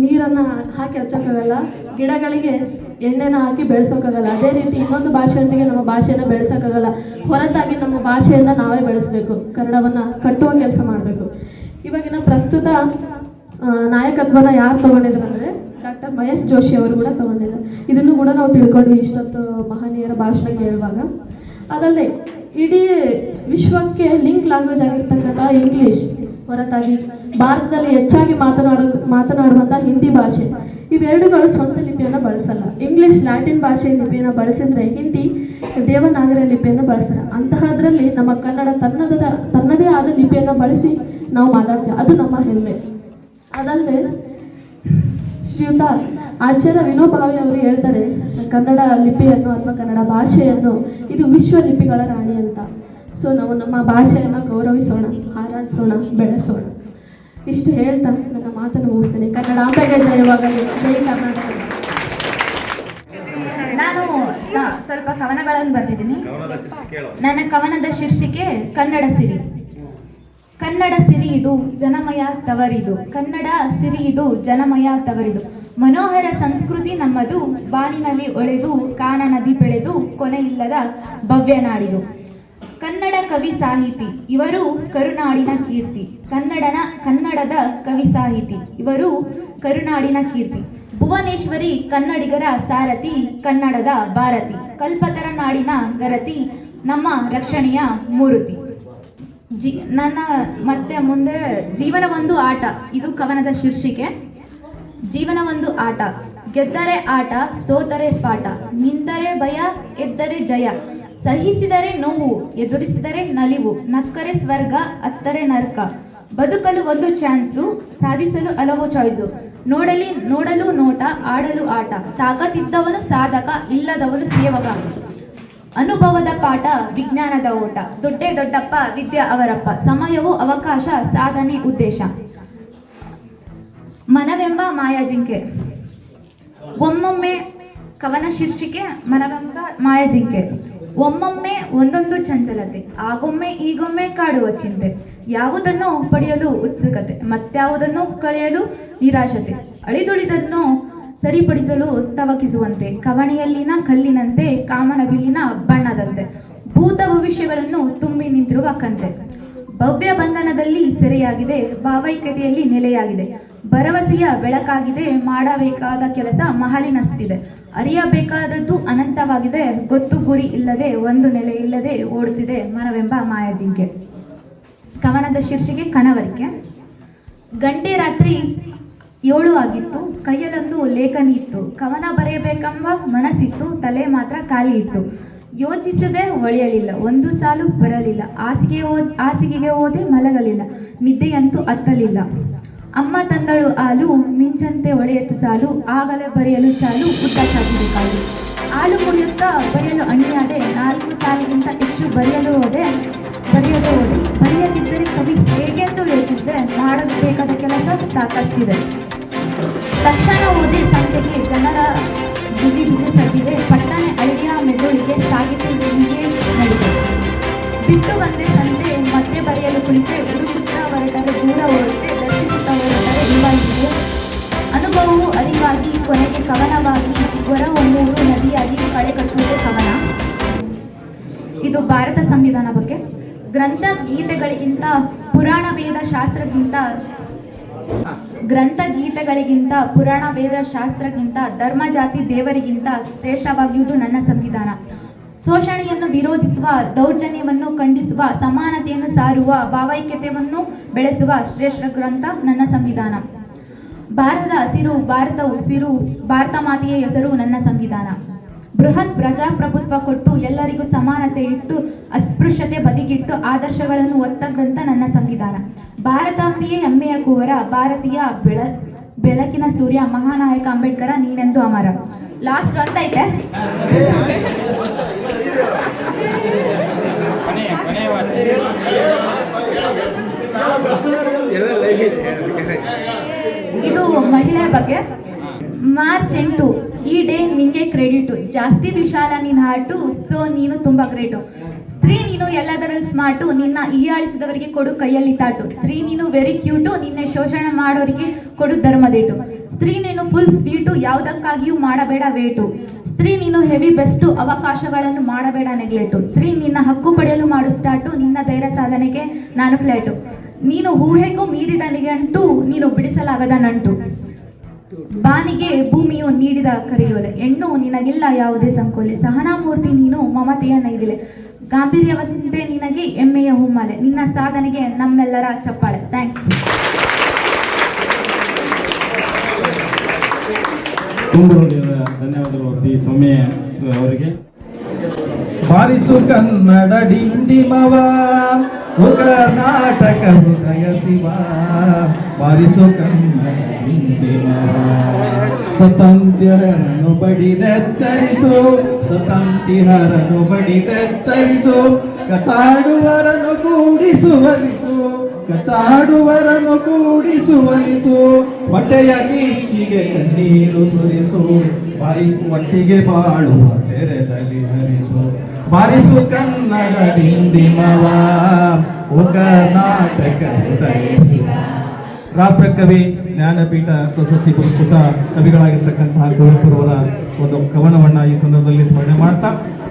ನೀರನ್ನು ಹಾಕಿ ಹಚ್ಚೋಕ್ಕಾಗಲ್ಲ, ಗಿಡಗಳಿಗೆ ಎಣ್ಣೆನ ಹಾಕಿ ಬೆಳೆಸೋಕ್ಕಾಗಲ್ಲ. ಅದೇ ರೀತಿ ಇನ್ನೊಂದು ಭಾಷೆಯೊಂದಿಗೆ ನಮ್ಮ ಭಾಷೆಯನ್ನು ಬೆಳೆಸೋಕ್ಕಾಗಲ್ಲ. ಹೊರತಾಗಿ ನಮ್ಮ ಭಾಷೆಯನ್ನು ನಾವೇ ಬೆಳೆಸಬೇಕು, ಕನ್ನಡವನ್ನು ಕಟ್ಟುವ ಕೆಲಸ ಮಾಡಬೇಕು. ಇವಾಗಿನ ಪ್ರಸ್ತುತ ನಾಯಕತ್ವನ ಯಾರು ತಗೊಂಡಿದ್ರು ಅಂದರೆ ಡಾಕ್ಟರ್ ಮಹೇಶ್ ಜೋಶಿ ಅವರು ಕೂಡ ತಗೊಂಡಿದ್ದಾರೆ. ಇದನ್ನು ಕೂಡ ನಾವು ತಿಳ್ಕೊಂಡ್ವಿ ಇಷ್ಟೊತ್ತು ಮಹನೀಯರ ಭಾಷಣ ಕೇಳುವಾಗ. ಅದಲ್ಲದೆ ಇಡೀ ವಿಶ್ವಕ್ಕೆ ಲಿಂಕ್ ಲ್ಯಾಂಗ್ವೇಜ್ ಆಗಿರ್ತಕ್ಕಂಥ ಇಂಗ್ಲೀಷ್ ಹೊರತಾಗಿ ಭಾರತದಲ್ಲಿ ಹೆಚ್ಚಾಗಿ ಮಾತನಾಡುವಂಥ ಹಿಂದಿ ಭಾಷೆ, ಇವೆರಡುಗಳು ಸ್ವಂತ ಲಿಪಿಯನ್ನು ಬಳಸಲ್ಲ. ಇಂಗ್ಲೀಷ್ ಲ್ಯಾಟಿನ್ ಭಾಷೆ ಲಿಪಿಯನ್ನು ಬಳಸಿದರೆ ಹಿಂದಿ ದೇವನಾಗರಿ ಲಿಪಿಯನ್ನು ಬಳಸ್ತಾರೆ. ಅಂತಹದ್ರಲ್ಲಿ ನಮ್ಮ ಕನ್ನಡ ತನ್ನದೇ ಆದ ಲಿಪಿಯನ್ನು ಬಳಸಿ ನಾವು ಮಾತಾಡ್ತೀವಿ, ಅದು ನಮ್ಮ ಹೆಮ್ಮೆ. ಅದಲ್ಲದೆ ಶ್ರೀಯುತ ಆಚಾರ್ಯ ವಿನೋಬಾವೆ ಅವರು ಹೇಳ್ತಾರೆ, ಕನ್ನಡ ಲಿಪಿಯನ್ನು ಅಥವಾ ಕನ್ನಡ ಭಾಷೆಯನ್ನು ಇದು ವಿಶ್ವ ಲಿಪಿಗಳ ರಾಣಿ ಅಂತ. ಸೊ ನಾವು ನಮ್ಮ ಭಾಷೆಯನ್ನು ಗೌರವಿಸೋಣ, ಆರಾಧಿಸೋಣ, ಬೆಳೆಸೋಣ. ಇಷ್ಟು ಹೇಳ್ತಾ ನನ್ನ ಮಾತನ್ನು ಮುಗಿಸ್ತೇನೆ. ಕನ್ನಡಾಂಬೆಗೆ ಜಯವಾಗಲಿ, ಜೈ ಕರ್ನಾಟಕ. ನಾನು ಸ್ವಲ್ಪ ಕವನಗಳನ್ನು ಬರೆದಿದ್ದೀನಿ. ನನ್ನ ಕವನದ ಶೀರ್ಷಿಕೆ ಕನ್ನಡ ಸಿರಿ. ಕನ್ನಡ ಸಿರಿ ಇದು ಜನಮಯ ತವರಿದು, ಕನ್ನಡ ಸಿರಿ ಇದು ಜನಮಯ ತವರಿದು. ಮನೋಹರ ಸಂಸ್ಕೃತಿ ನಮ್ಮದು, ಬಾನಿನಲ್ಲಿ ಒಳೆದು ಕಾನ ನದಿ ಬೆಳೆದು ಕೊನೆಯಿಲ್ಲದ ಭವ್ಯ ನಾಡಿದು. ಕನ್ನಡ ಕವಿ ಸಾಹಿತಿ ಇವರು ಕರುನಾಡಿನ ಕೀರ್ತಿ, ಕನ್ನಡದ ಕವಿ ಸಾಹಿತಿ ಇವರು ಕರುನಾಡಿನ ಕೀರ್ತಿ. ಭುವನೇಶ್ವರಿ ಕನ್ನಡಿಗರ ಸಾರಥಿ, ಕನ್ನಡದ ಭಾರತಿ, ಕಲ್ಪತರ ನಾಡಿನ ಗರತಿ, ನಮ್ಮ ರಕ್ಷಣೆಯ ಮೂರುತಿ. ನನ್ನ ಮತ್ತೆ ಮುಂದೆ ಜೀವನ ಒಂದು ಆಟ, ಇದು ಕವನದ ಶೀರ್ಷಿಕೆ. ಜೀವನ ಒಂದು ಆಟ, ಗೆದ್ದರೆ ಆಟ, ಸೋತರೆ ಪಾಠ, ನಿಂತರೆ ಭಯ, ಎದ್ದರೆ ಜಯ, ಸಹಿಸಿದರೆ ನೋವು, ಎದುರಿಸಿದರೆ ನಲಿವು, ನಕ್ಕರೆ ಸ್ವರ್ಗ, ಅತ್ತರೆ ನರ್ಕ. ಬದುಕಲು ಒಂದು ಚಾನ್ಸು, ಸಾಧಿಸಲು ಹಲವು ಚಾಯ್ಸು, ನೋಡಲು ನೋಟ, ಆಡಲು ಆಟ, ತಾಕತ್ತಿದ್ದವನು ಸಾಧಕ, ಇಲ್ಲದವನು ಸೇವಕ. ಅನುಭವದ ಪಾಠ, ವಿಜ್ಞಾನದ ಓಟ, ದೊಡ್ಡಪ್ಪ ವಿದ್ಯಾ ಅವರಪ್ಪ, ಸಮಯವು ಅವಕಾಶ, ಸಾಧನೆ ಉದ್ದೇಶ. ಮನವೆಂಬ ಮಾಯಾಜಿಂಕೆ. ಒಮ್ಮೊಮ್ಮೆ ಕವನ ಶೀರ್ಷಿಕೆ ಮನವೆಂಬ ಮಾಯಾಜಿಂಕೆ. ಒಮ್ಮೊಮ್ಮೆ ಒಂದೊಂದು ಚಂಚಲತೆ, ಆಗೊಮ್ಮೆ ಈಗೊಮ್ಮೆ ಕಾಡುವ ಚಿಂತೆ, ಯಾವುದನ್ನು ಪಡೆಯಲು ಉತ್ಸುಕತೆ, ಮತ್ಯಾವುದನ್ನು ಕಳೆಯಲು ನಿರಾಶತೆ, ಅಳಿದುಳಿದನ್ನು ಸರಿಪಡಿಸಲು ತವಕಿಸುವಂತೆ, ಕವಣೆಯಲ್ಲಿನ ಕಲ್ಲಿನಂತೆ, ಕಾಮನ ಬಿಲ್ಲಿನ ಬಣ್ಣದಂತೆ, ಭೂತ ಭವಿಷ್ಯಗಳನ್ನು ತುಂಬಿ ನಿಂತಿರುವ ಕಂತೆ. ಭವ್ಯ ಬಂಧನದಲ್ಲಿ ಸೆರೆಯಾಗಿದೆ, ಭಾವೈಕ್ಯತೆಯಲ್ಲಿ ನೆಲೆಯಾಗಿದೆ, ಭರವಸೆಯ ಬೆಳಕಾಗಿದೆ, ಮಾಡಬೇಕಾದ ಕೆಲಸ ಮಹಲಿನಷ್ಟಿದೆ, ಅರಿಯಬೇಕಾದದ್ದು ಅನಂತವಾಗಿದೆ, ಗೊತ್ತು ಗುರಿ ಇಲ್ಲದೆ ಒಂದು ನೆಲೆ ಇಲ್ಲದೆ ಓಡುತ್ತಿದೆ ಮನವೆಂಬ ಮಾಯಾಜಿಂಕೆ. ಕವನದ ಶೀರ್ಷಿಕೆ ಕನವರಿಕೆ. ಗಂಟೆ ರಾತ್ರಿ 7 ಆಗಿತ್ತು, ಕೈಯಲ್ಲೊಂದು ಲೇಖನಿ ಇತ್ತು, ಕವನ ಬರೆಯಬೇಕೆಂಬ ಮನಸ್ಸಿತ್ತು, ತಲೆ ಮಾತ್ರ ಖಾಲಿ ಇತ್ತು. ಯೋಚಿಸದೆ ಒಳೆಯಲಿಲ್ಲ, ಒಂದು ಸಾಲು ಬರಲಿಲ್ಲ, ಹಾಸಿಗೆಗೆ ಹೋದೆ ಮಲಗಲಿಲ್ಲ, ನಿದ್ದೆಯಂತೂ ಹತ್ತಲಿಲ್ಲ. ಅಮ್ಮ ತಂದಳು ಹಾಲು, ಮಿಂಚಂತೆ ಒಳೆಯಿತು ಸಾಲು, ಆಗಲೇ ಬರೆಯಲು ಚಾಲು, ಉದ್ದ ಸಾಗಿದೆ ಕಾಲು. ಹಾಲು ಕುಡಿಯುತ್ತಾ ಬರೆಯಲು ಅಣಿಯಾದೆ, 4 ಸಾಲಿಗಿಂತ ಹೆಚ್ಚು ಬರೆಯದೇ ಹೋದೆ. ಬರೆಯದಿದ್ದರೆ ಕವಿ ಹೇಗೆಂದು ಯೋಚಿಸಿದೆ, ಮಾಡಬೇಕಾದ ಕೆಲಸ ಸಾಕಷ್ಟಿದೆ. ತಕ್ಷಣ ಓದಿ ಸಂತೆಗೆ, ಜನರ ಬಿಸಿ ಸದ್ದಿದೆ, ಪಟ್ಟನೆ ಐಡಿಯಾ ಮೆದುಳಿಗೆ, ಸಾಗಿತು ಹೀಗೆ ನಡೆದೆ. ಬಿಟ್ಟು ಬಂದೆ ಸಂತೆ, ಮತ್ತೆ ಬರೆಯಲು ಕುಳಿತೆ, ಹುಡುಕುತ್ತಾ ಹೊರಟರೆ ದೂರ ಓಡುತ್ತೆ, ದರ್ಶಿಸುತ್ತಾ ಹೊರಟರೆ ಇವಾಗಿದೆ. ಅನುಭವವು ಅರಿವಾಗಿ, ಕೊನೆಗೆ ಕವನವಾಗಿ, ಹೊರ 3 ನದಿಯಾಗಿ ಕಳೆಗಟ್ಟುವುದೇ ಕವನ. ಇದು ಭಾರತ ಸಂವಿಧಾನ ಬಗ್ಗೆ. ಗ್ರಂಥ ಗೀತೆಗಳಿಗಿಂತ ಪುರಾಣ ವೇದ ಶಾಸ್ತ್ರಕ್ಕಿಂತ ಧರ್ಮ ಜಾತಿ ದೇವರಿಗಿಂತ ಶ್ರೇಷ್ಠವಾಗಿರುವುದು ನನ್ನ ಸಂವಿಧಾನ. ಶೋಷಣೆಯನ್ನು ವಿರೋಧಿಸುವ, ದೌರ್ಜನ್ಯವನ್ನು ಖಂಡಿಸುವ, ಸಮಾನತೆಯನ್ನು ಸಾರುವ, ಭಾವೈಕ್ಯತೆಯನ್ನು ಬೆಳೆಸುವ ಶ್ರೇಷ್ಠ ಗ್ರಂಥ ನನ್ನ ಸಂವಿಧಾನ. ಭಾರತದ ಹಸಿರು, ಭಾರತ ಉಸಿರು, ಭಾರತ ಮಾತೆಯ ಹೆಸರು ನನ್ನ ಸಂವಿಧಾನ. ಬೃಹತ್ ಪ್ರಜಾಪ್ರಭುತ್ವ ಕೊಟ್ಟು ಎಲ್ಲರಿಗೂ ಸಮಾನತೆ ಇಟ್ಟು ಅಸ್ಪೃಶ್ಯತೆ ಬದಿಗಿಟ್ಟು ಆದರ್ಶಗಳನ್ನು ಹೊತ್ತ ಗ್ರಂಥ ನನ್ನ ಸಂವಿಧಾನ. ಭಾರತಾಂಬೆಯೇ ಹೆಮ್ಮೆಯ ಕುವರ, ಭಾರತೀಯ ಬೆಳಕಿನ ಸೂರ್ಯ, ಮಹಾನಾಯಕ ಅಂಬೇಡ್ಕರ ನೀನೆಂದು ಅಮರ. ಲಾಸ್ಟ್ ಅಂತ ಐತೆ. ಇದು ಮಹಿಳೆಯ ಬಗ್ಗೆ. ಮಾರ್ಚ್ 8 ಈ ಡೇ ನಿಂಗೆ ಕ್ರೆಡಿಟು, ಜಾಸ್ತಿ ವಿಶಾಲ ನಿನ್ನ ಹಾಟು, ಸೊ ನೀನು ತುಂಬಾ ಗ್ರೇಟು. ಸ್ತ್ರೀ ನೀನು ಎಲ್ಲದರಲ್ಲಿ ಸ್ಮಾರ್ಟು, ನಿನ್ನ ಹೀಯಾಳಿಸಿದವರಿಗೆ ಕೊಡು ಕೈಯಲ್ಲಿ ತಾಟು. ಸ್ತ್ರೀ ನೀನು ವೆರಿ ಕ್ಯೂಟು, ನಿನ್ನೆ ಶೋಷಣೆ ಮಾಡೋರಿಗೆ ಕೊಡು ಧರ್ಮದೇಟು. ಸ್ತ್ರೀ ನೀನು ಫುಲ್ ಸ್ವೀಟು, ಯಾವುದಕ್ಕಾಗಿಯೂ ಮಾಡಬೇಡ ವೇಟು. ಸ್ತ್ರೀ ನೀನು ಹೆವಿ ಬೆಸ್ಟು, ಅವಕಾಶಗಳನ್ನು ಮಾಡಬೇಡ ನೆಗ್ಲೆಟು. ಸ್ತ್ರೀ ನಿನ್ನ ಹಕ್ಕು ಪಡೆಯಲು ಮಾಡು ಸ್ಟಾರ್ಟು, ನಿನ್ನ ಧೈರ್ಯ ಸಾಧನೆಗೆ ನಾನು ಫ್ಲಾಟು. ನೀನು ಊಹೆಗೂ ಮೀರಿದ ನಿಘಂಟು, ನೀನು ಬಿಡಿಸಲಾಗದ ನಂಟು. ಬಾನಿಗೆ ಭೂಮಿಯು ನೀಡಿದ ಕರೆಯೋಲೆ, ಹೆಣ್ಣು ನಿನಗಿಲ್ಲ ಯಾವುದೇ ಸಂಕೋಲೆ. ಸಹನಾಮೂರ್ತಿ ನೀನು ಮಮತೆಯ ನೈದಿಲೆ, ಗಾಂಭೀರ್ಯವಂತೆ ನಿನಗೆ ಹೆಮ್ಮೆಯ ಹೂಮಾಲೆ. ನಿನ್ನ ಸಾಧನೆಗೆ ನಮ್ಮೆಲ್ಲರ ಚಪ್ಪಾಳೆ. ಥ್ಯಾಂಕ್ಸ್. ಧನ್ಯವಾದಗಳು ಪಿ ಸೌಮ್ಯ ಅವರಿಗೆ. ಬಾರಿಸು ಕನ್ನಡ ಡಿಂಡಿಮವ, ಕರ್ನಾಟಕ ಹೃದಯ ಶಿವ. ಬಾರಿಸು ಕನ್ನಡ ಡಿಂಡಿಮವ, ಸ್ವತಂತ್ರರನ್ನು ಬಡಿದೆಚ್ಚರಿಸು, ಸ್ವತಂತ್ರರನ್ನು ಬಡಿದೆಚ್ಚರಿಸು. ಕಚಾಡುವರನ್ನು ಕೂಡಿಸುವರಿಸು, ಕಚಾಡುವರನ್ನು ಕೂಡಿಸುವರಿಸು. ಹೊಟ್ಟೆಯ ಕಿಚ್ಚಿಗೆ ಕಣ್ಣೀರು ಸುರಿಸು, ಬಾರಿಸು ಒಟ್ಟಿಗೆ ಬಾಳುವ ತೆರೆದಲ್ಲಿ ಹರಿಸು. ಬಾರಿಸು ಕನ್ನಡ ಡಿಂಡಿಮವ, ಕರ್ನಾಟಕ ಹೃದಯ ಶಿವ. ರಾಷ್ಟ್ರಕವಿ ಜ್ಞಾನಪೀಠ ಪ್ರಶಸ್ತಿ ಪುರಸ್ಕೃತ ಕವಿಗಳಾಗಿರ್ತಕ್ಕಂತಹ ಕುವೆಂಪುರವರ ಒಂದು ಕವನವನ್ನ ಈ ಸಂದರ್ಭದಲ್ಲಿ ಸ್ಮರಣೆ ಮಾಡ್ತಾ,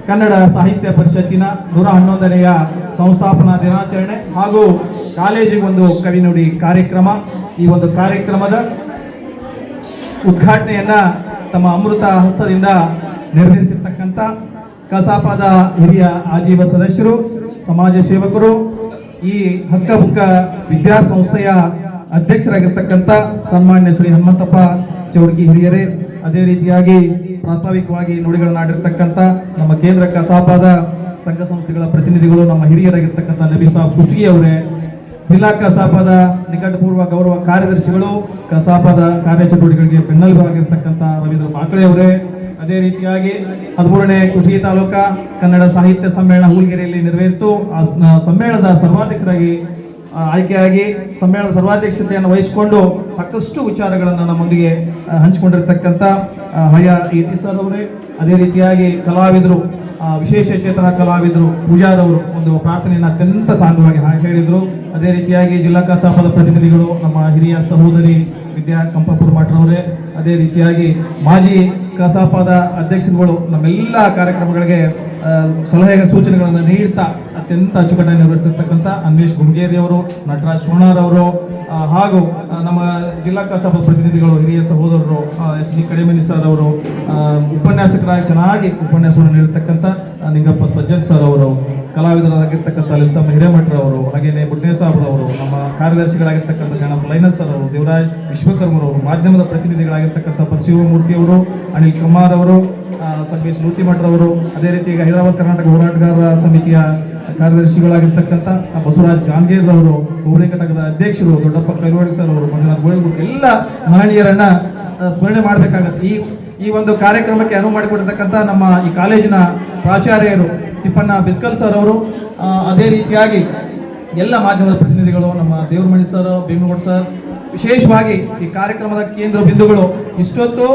ಕನ್ನಡ ಸಾಹಿತ್ಯ ಪರಿಷತ್ತಿನ 111ನೆಯ ಸಂಸ್ಥಾಪನಾ ದಿನಾಚರಣೆ ಹಾಗೂ ಕಾಲೇಜಿಗೆ ಒಂದು ಕವಿ ನುಡಿ ಕಾರ್ಯಕ್ರಮ. ಈ ಒಂದು ಕಾರ್ಯಕ್ರಮದ ಉದ್ಘಾಟನೆಯನ್ನ ತಮ್ಮ ಅಮೃತ ಹಸ್ತದಿಂದ ನೆರವೇರಿಸಿರ್ತಕ್ಕಂಥ ಕಸಾಪದ ಹಿರಿಯ ಆಜೀವ ಸದಸ್ಯರು, ಸಮಾಜ ಸೇವಕರು, ಈ ಹಕ್ಕಬುಕ್ಕ ವಿದ್ಯಾಸಂಸ್ಥೆಯ ಅಧ್ಯಕ್ಷರಾಗಿರ್ತಕ್ಕಂಥ ಸನ್ಮಾನ್ಯ ಶ್ರೀ ಹನುಮಂತಪ್ಪ ಚೌಡ್ಕಿ ಹಿರಿಯರೇ, ಅದೇ ರೀತಿಯಾಗಿ ಪ್ರಾಸ್ತಾವಿಕವಾಗಿ ನುಡಿಗಳನ್ನಾಡಿರ್ತಕ್ಕಂಥ ನಮ್ಮ ಕೇಂದ್ರ ಕಸಾಪದ ಸಂಘ ಸಂಸ್ಥೆಗಳ ಪ್ರತಿನಿಧಿಗಳು, ನಮ್ಮ ಹಿರಿಯರಾಗಿರ್ತಕ್ಕಂಥ ನಬಿ ಸಾಬ್ ಕುಷ್ಟಗಿ ಅವರೇ, ಜಿಲ್ಲಾ ಕಸಾಪದ ನಿಕಟಪೂರ್ವ ಗೌರವ ಕಾರ್ಯದರ್ಶಿಗಳು, ಕಸಾಪದ ಕಾರ್ಯಚಟುವಟಿಕೆಗಳಿಗೆ ಬೆನ್ನೆಲುಬಾಗಿರ್ತಕ್ಕಂಥ ರವೀಂದ್ರ ಮಾಕಳೆ ಅವರೇ, ಅದೇ ರೀತಿಯಾಗಿ 13ನೇ ಕುಷ್ಟಗಿ ತಾಲೂಕಾ ಕನ್ನಡ ಸಾಹಿತ್ಯ ಸಮ್ಮೇಳನ ಹೂಲ್ಗೆರೆಯಲ್ಲಿ ನೆರವೇರಿತು. ಆ ಸಮ್ಮೇಳನದ ಸರ್ವಾಧ್ಯಕ್ಷರಾಗಿ ಆಯ್ಕೆಯಾಗಿ ಸಮ್ಮೇಳನದ ಸರ್ವಾಧ್ಯಕ್ಷತೆಯನ್ನು ವಹಿಸಿಕೊಂಡು ಸಾಕಷ್ಟು ವಿಚಾರಗಳನ್ನು ನಮ್ಮೊಂದಿಗೆ ಹಂಚಿಕೊಂಡಿರ್ತಕ್ಕಂಥ ಹಯ ಇಟಿ ಸರ್ ಅವರೇ, ಅದೇ ರೀತಿಯಾಗಿ ಕಲಾವಿದರು, ವಿಶೇಷ ಚೇತನ ಕಲಾವಿದರು ಪೂಜಾರವರು ಒಂದು ಪ್ರಾರ್ಥನೆಯನ್ನು ಅತ್ಯಂತ ಸಾಂಗವಾಗಿ ಹೇಳಿದರು. ಅದೇ ರೀತಿಯಾಗಿ ಜಿಲ್ಲಾ ಕಸಾಪದ ಪ್ರತಿನಿಧಿಗಳು, ನಮ್ಮ ಹಿರಿಯ ಸಹೋದರಿ ವಿದ್ಯಾ ಕಂಪಪುರ ಮಠರವರೇ, ಅದೇ ರೀತಿಯಾಗಿ ಮಾಜಿ ಕಸಾಪದ ಅಧ್ಯಕ್ಷರುಗಳು ನಮ್ಮೆಲ್ಲ ಕಾರ್ಯಕ್ರಮಗಳಿಗೆ ಸಲಹೆ ಸೂಚನೆಗಳನ್ನು ನೀಡ್ತಾ ಅತ್ಯಂತ ಅಚ್ಚುಕಟ್ಟಾಗಿ ನಿರ್ವಹಿಸಿರ್ತಕ್ಕಂಥ ಅನ್ವೇಶ್ ಗುಂಗೇರಿ ಅವರು, ನಟರಾಜ್ ಸೋಣಾರ್ ಅವರು, ಹಾಗೂ ನಮ್ಮ ಜಿಲ್ಲಾ ಕಸಾಪದ ಪ್ರತಿನಿಧಿಗಳು ಹಿರಿಯ ಸಹೋದರರು ಎಸ್ ಡಿ ಕಡಿಮನಿ ಸರ್ ಅವರು, ಉಪನ್ಯಾಸಕರಾಗಿ ಚೆನ್ನಾಗಿ ಉಪನ್ಯಾಸವನ್ನು ನೀಡಿರ್ತಕ್ಕಂಥ ನಿಂಗಪ್ಪ ಸಜ್ಜನ್ ಸರ್ ಅವರು, ಕಲಾವಿದರಾಗಿರ್ತಕ್ಕಂಥ ಲಲಿತಮ್ಮ ಹಿರೇಮಠರವರು, ಹಾಗೆಯೇ ಬುಡ್ನೇ ಸಾಬ್ರವರು, ನಮ್ಮ ಕಾರ್ಯದರ್ಶಿಗಳಾಗಿರ್ತಕ್ಕಂಥ ಗಣಪ ಲೈನಸ್ ಸರ್ ಅವರು, ದೇವರಾಜ್ ವಿಶ್ವಕರ್ಮರವರು, ಮಾಧ್ಯಮದ ಪ್ರತಿನಿಧಿಗಳಾಗಿರ್ತಕ್ಕಂಥ ಪರಶಿವಮೂರ್ತಿ ಅವರು, ಅನಿಲ್ ಕುಮಾರ್ ಅವರು, ಸಂಗೇಶ್ ಲೂತಿಮಠರವರು, ಅದೇ ರೀತಿ ಹೈದರಾಬಾದ್ ಕರ್ನಾಟಕ ಹೋರಾಟಗಾರರ ಸಮಿತಿಯ ಕಾರ್ಯದರ್ಶಿಗಳಾಗಿರ್ತಕ್ಕಂಥ ಬಸವರಾಜ್ ಗಾಂಗೇರ್ ಅವರು, ಹುಬ್ಬಳ್ಳಿ ಘಟಕದ ಅಧ್ಯಕ್ಷರು ದೊಡ್ಡಪ್ಪ ಕೈವಾಡಿ ಸರ್ ಅವರು, ಮಂಜುನಾಥ್ ಗೋಳಿಗುಡ್, ಎಲ್ಲ ಮಹನೀಯರನ್ನ ಸ್ಮರಣೆ ಮಾಡಬೇಕಾಗತ್ತೆ. ಈ ಒಂದು ಕಾರ್ಯಕ್ರಮಕ್ಕೆ ಅನುವು ಮಾಡಿಕೊಟ್ಟಿರ್ತಕ್ಕಂಥ ನಮ್ಮ ಈ ಕಾಲೇಜಿನ ಪ್ರಾಚಾರ್ಯರು ತಿಪ್ಪಣ್ಣ ಬಿಸ್ಕಲ್ ಸರ್ ಅವರು, ಅದೇ ರೀತಿಯಾಗಿ ಎಲ್ಲ ಮಾಧ್ಯಮದ ಪ್ರತಿನಿಧಿಗಳು, ನಮ್ಮ ದೇವರಮಣಿ ಸರ್, ಭೀಮಗೌಡ ಸರ್, ವಿಶೇಷವಾಗಿ ಈ ಕಾರ್ಯಕ್ರಮದ ಕೇಂದ್ರ ಬಿಂದುಗಳು ಇಷ್ಟೊತ್ತು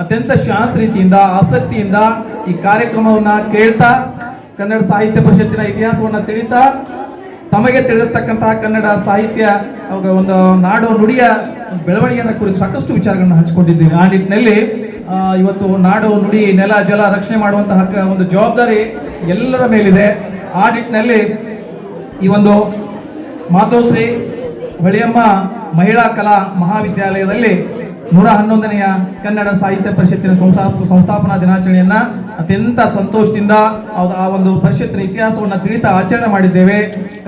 ಅತ್ಯಂತ ಶಾಂತ ರೀತಿಯಿಂದ ಆಸಕ್ತಿಯಿಂದ ಈ ಕಾರ್ಯಕ್ರಮವನ್ನ ಕೇಳ್ತಾ, ಕನ್ನಡ ಸಾಹಿತ್ಯ ಪರಿಷತ್ತಿನ ಇತಿಹಾಸವನ್ನ ತಿಳಿತಾ, ತಮಗೆ ತಿಳಿದಿರ್ತಕ್ಕಂತಹ ಕನ್ನಡ ಸಾಹಿತ್ಯ ಒಂದು ನಾಡು ನುಡಿಯ ಬೆಳವಣಿಗೆಯನ್ನು ಕುರಿತು ಸಾಕಷ್ಟು ವಿಚಾರಗಳನ್ನು ಹಂಚಿಕೊಂಡಿದ್ದೀವಿ. ಆ ನಿಟ್ಟಿನಲ್ಲಿ ಇವತ್ತು ನಾಡು ನುಡಿ ನೆಲ ಜಲ ರಕ್ಷಣೆ ಮಾಡುವಂತಹ ಒಂದು ಜವಾಬ್ದಾರಿ ಎಲ್ಲರ ಮೇಲಿದೆ. ಆ ನಿಟ್ಟಿನಲ್ಲಿ ಈ ಒಂದು ಮಾತೋಶ್ರೀ ಹೊಳೆಯಮ್ಮ ಮಹಿಳಾ ಕಲಾ ಮಹಾವಿದ್ಯಾಲಯದಲ್ಲಿ 111ನೆಯ ಕನ್ನಡ ಸಾಹಿತ್ಯ ಪರಿಷತ್ತಿನ ಸಂಸ್ಥಾಪನಾ ದಿನಾಚರಣೆಯನ್ನ ಅತ್ಯಂತ ಸಂತೋಷದಿಂದ ಆ ಒಂದು ಪರಿಷತ್ತಿನ ಇತಿಹಾಸವನ್ನು ತಿಳಿತಾ ಆಚರಣೆ ಮಾಡಿದ್ದೇವೆ.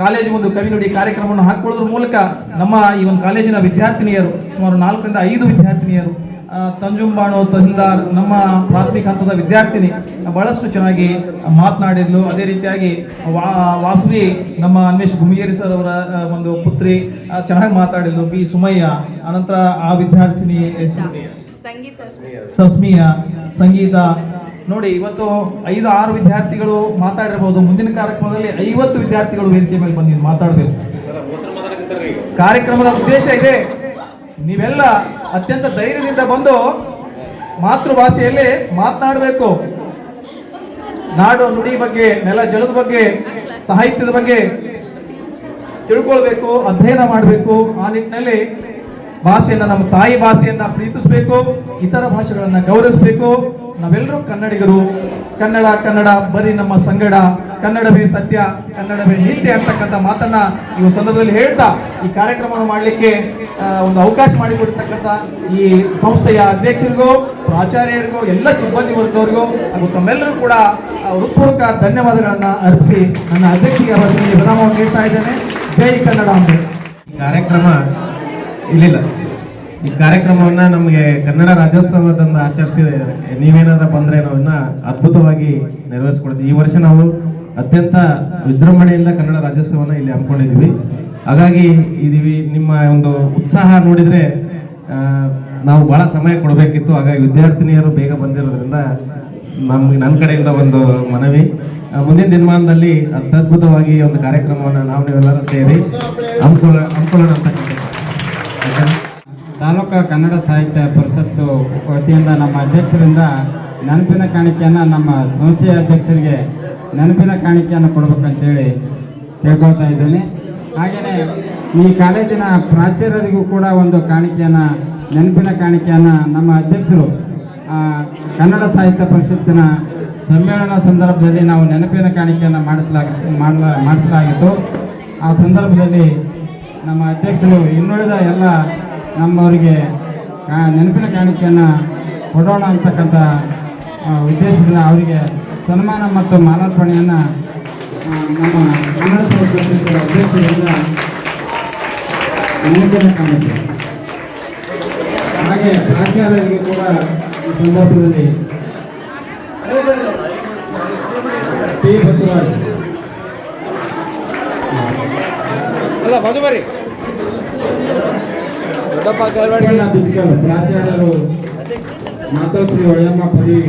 ಕಾಲೇಜು ಒಂದು ಕವಿನುಡಿ ಕಾರ್ಯಕ್ರಮವನ್ನು ಹಾಕೊಳ್ಳೋದ್ರ ಮೂಲಕ ನಮ್ಮ ಈ ಒಂದು ಕಾಲೇಜಿನ ವಿದ್ಯಾರ್ಥಿನಿಯರು ಸುಮಾರು 4 ರಿಂದ 5 ವಿದ್ಯಾರ್ಥಿನಿಯರು, ತಂಜುಂಬಾಣು ತಹಸೀಲ್ದಾರ್ ನಮ್ಮ ಪ್ರಾಥಮಿಕ ಹಂತದ ವಿದ್ಯಾರ್ಥಿನಿ ಬಹಳಷ್ಟು ಚೆನ್ನಾಗಿ ಮಾತನಾಡಿದ್ಲು. ಅದೇ ರೀತಿಯಾಗಿ ವಾಸುವಿ ನಮ್ಮ ಅನ್ವೇಷ್ ಗುಮ್ಮಿಗೇರಿ ಸರ್ ಅವರ ಒಂದು ಪುತ್ರಿ ಚೆನ್ನಾಗಿ ಮಾತಾಡಿದ್ಲು. ಬಿ ಸುಮಯ್ಯ, ಅನಂತರ ಆ ವಿದ್ಯಾರ್ಥಿನಿ ತಸ್ಮಿಯ, ಸಂಗೀತ. ನೋಡಿ, ಇವತ್ತು 5-6 ವಿದ್ಯಾರ್ಥಿಗಳು ಮಾತಾಡಿರ್ಬೋದು. ಮುಂದಿನ ಕಾರ್ಯಕ್ರಮದಲ್ಲಿ 50 ವಿದ್ಯಾರ್ಥಿಗಳು ವೇದಿಕೆ ಮೇಲೆ ಬಂದು ಮಾತಾಡಬೇಕು. ಕಾರ್ಯಕ್ರಮದ ಉದ್ದೇಶ ಇದೆ, ನೀವೆಲ್ಲ ಅತ್ಯಂತ ಧೈರ್ಯದಿಂದ ಬಂದು ಮಾತೃಭಾಷೆಯಲ್ಲಿ ಮಾತನಾಡಬೇಕು. ನಾಡು ನುಡಿ ಬಗ್ಗೆ, ನೆಲ ಜಲದ ಬಗ್ಗೆ, ಸಾಹಿತ್ಯದ ಬಗ್ಗೆ ತಿಳ್ಕೊಳ್ಬೇಕು, ಅಧ್ಯಯನ ಮಾಡಬೇಕು. ಆ ನಿಟ್ಟಿನಲ್ಲಿ ಭಾಷೆಯನ್ನ, ನಮ್ಮ ತಾಯಿ ಭಾಷೆಯನ್ನ ಪ್ರೀತಿಸಬೇಕು, ಇತರ ಭಾಷೆಗಳನ್ನ ಗೌರವಿಸಬೇಕು. ನಾವೆಲ್ಲರೂ ಕನ್ನಡಿಗರು. ಕನ್ನಡ ಬರೀ ನಮ್ಮ ಸಂಗಡ, ಕನ್ನಡವೇ ಸತ್ಯ, ಕನ್ನಡವೇ ನಿತ್ಯ ಅಂತಕ್ಕಂಥ ಮಾತನ್ನ ಈ ಒಂದು ಸಂದರ್ಭದಲ್ಲಿ ಹೇಳ್ತಾ ಈ ಕಾರ್ಯಕ್ರಮವನ್ನು ಮಾಡಲಿಕ್ಕೆ ಒಂದು ಅವಕಾಶ ಮಾಡಿಕೊಡ್ತಕ್ಕಂಥ ಈ ಸಂಸ್ಥೆಯ ಅಧ್ಯಕ್ಷರಿಗೂ, ಪ್ರಾಚಾರ್ಯರಿಗೂ, ಎಲ್ಲ ಸಿಬ್ಬಂದಿ ವರ್ಗದವರಿಗೂ ಹಾಗೂ ತಮ್ಮೆಲ್ಲರೂ ಕೂಡ ಹೃತ್ಪೂರ್ವಕ ಧನ್ಯವಾದಗಳನ್ನ ಅರ್ಪಿಸಿ ನನ್ನ ಅಧ್ಯಕ್ಷರಿಗೆ ವಿರಾಮವನ್ನು ನೀಡ್ತಾ ಇದ್ದೇನೆ. ಜೈ ಕನ್ನಡ ಅಂತ. ಕಾರ್ಯಕ್ರಮ ಇಲ್ಲಿಲ್ಲ. ಈ ಕಾರ್ಯಕ್ರಮವನ್ನ ನಮಗೆ ಕನ್ನಡ ರಾಜ್ಯೋತ್ಸವದಂದು ಆಚರಿಸಿದೆ. ನೀವೇನಾದ್ರೂ ಬಂದ್ರೆ ನಾವನ್ನ ಅದ್ಭುತವಾಗಿ ನೆರವೇರಿಸ್ಕೊಡ್ತೀವಿ. ಈ ವರ್ಷ ನಾವು ಅತ್ಯಂತ ವಿಜೃಂಭಣೆಯಿಂದ ಕನ್ನಡ ರಾಜ್ಯೋತ್ಸವನ ಇಲ್ಲಿ ಹಮ್ಮಿಕೊಂಡಿದ್ದೀವಿ. ಹಾಗಾಗಿ ಇದೀವಿ, ನಿಮ್ಮ ಒಂದು ಉತ್ಸಾಹ ನೋಡಿದ್ರೆ ನಾವು ಬಹಳ ಸಮಯ ಕೊಡಬೇಕಿತ್ತು. ಹಾಗಾಗಿ ವಿದ್ಯಾರ್ಥಿನಿಯರು ಬೇಗ ಬಂದಿರೋದ್ರಿಂದ ನನ್ನ ಕಡೆಯಿಂದ ಒಂದು ಮನವಿ, ಮುಂದಿನ ದಿನಮಾನದಲ್ಲಿ ಅತ್ಯದ್ಭುತವಾಗಿ ಒಂದು ಕಾರ್ಯಕ್ರಮವನ್ನು ನೀವೆಲ್ಲರೂ ಸೇರಿ ಹಮ್ಮಿಕೊಳ್ಳೋಣ ಅಂತ. ತಾಲೂಕಾ ಕನ್ನಡ ಸಾಹಿತ್ಯ ಪರಿಷತ್ತು ವತಿಯಿಂದ ನಮ್ಮ ಅಧ್ಯಕ್ಷರಿಂದ ನೆನಪಿನ ಕಾಣಿಕೆಯನ್ನು, ನಮ್ಮ ಸಂಸ್ಥೆಯ ಅಧ್ಯಕ್ಷರಿಗೆ ನೆನಪಿನ ಕಾಣಿಕೆಯನ್ನು ಕೊಡಬೇಕಂತೇಳಿ ಕೇಳ್ಕೊಳ್ತಾ ಇದ್ದೇನೆ. ಹಾಗೆಯೇ ಈ ಕಾಲೇಜಿನ ಪ್ರಾಚಾರ್ಯರಿಗೂ ಕೂಡ ಒಂದು ಕಾಣಿಕೆಯನ್ನು, ನೆನಪಿನ ಕಾಣಿಕೆಯನ್ನು ನಮ್ಮ ಅಧ್ಯಕ್ಷರು ಕನ್ನಡ ಸಾಹಿತ್ಯ ಪರಿಷತ್ತಿನ ಸಮ್ಮೇಳನ ಸಂದರ್ಭದಲ್ಲಿ ನಾವು ನೆನಪಿನ ಕಾಣಿಕೆಯನ್ನು ಮಾಡಿಸಲಾಗಿತ್ತು. ಆ ಸಂದರ್ಭದಲ್ಲಿ ನಮ್ಮ ಅಧ್ಯಕ್ಷರು ಇನ್ನುಳಿದ ಎಲ್ಲ ನಮ್ಮವರಿಗೆ ನೆನಪಿನ ಕಾಣಿಕೆಯನ್ನು ಕೊಡೋಣ ಅಂತಕ್ಕಂಥ ಉದ್ದೇಶದಿಂದ ಅವರಿಗೆ ಸನ್ಮಾನ ಮತ್ತು ಮಾಲಾರ್ಪಣೆಯನ್ನು ನಮ್ಮ ಕನ್ನಡ ಸಾಹಿತ್ಯ ಅಧ್ಯಕ್ಷರಿಂದ ನೆನಪಿನ ಕಾಣಿಕೆ, ಹಾಗೆ ಪ್ರಾಚಾರ್ಯರಿಗೆ ಕೂಡ ಈ ಸಂದರ್ಭದಲ್ಲಿ ಟಿ ಬಸವರಾಜ್ ಪ್ರಾಚಾರ್ಯರು ಮಾತೋಶ್ರೀ ಹೊಳೆಯಮ್ಮ ಪದವಿ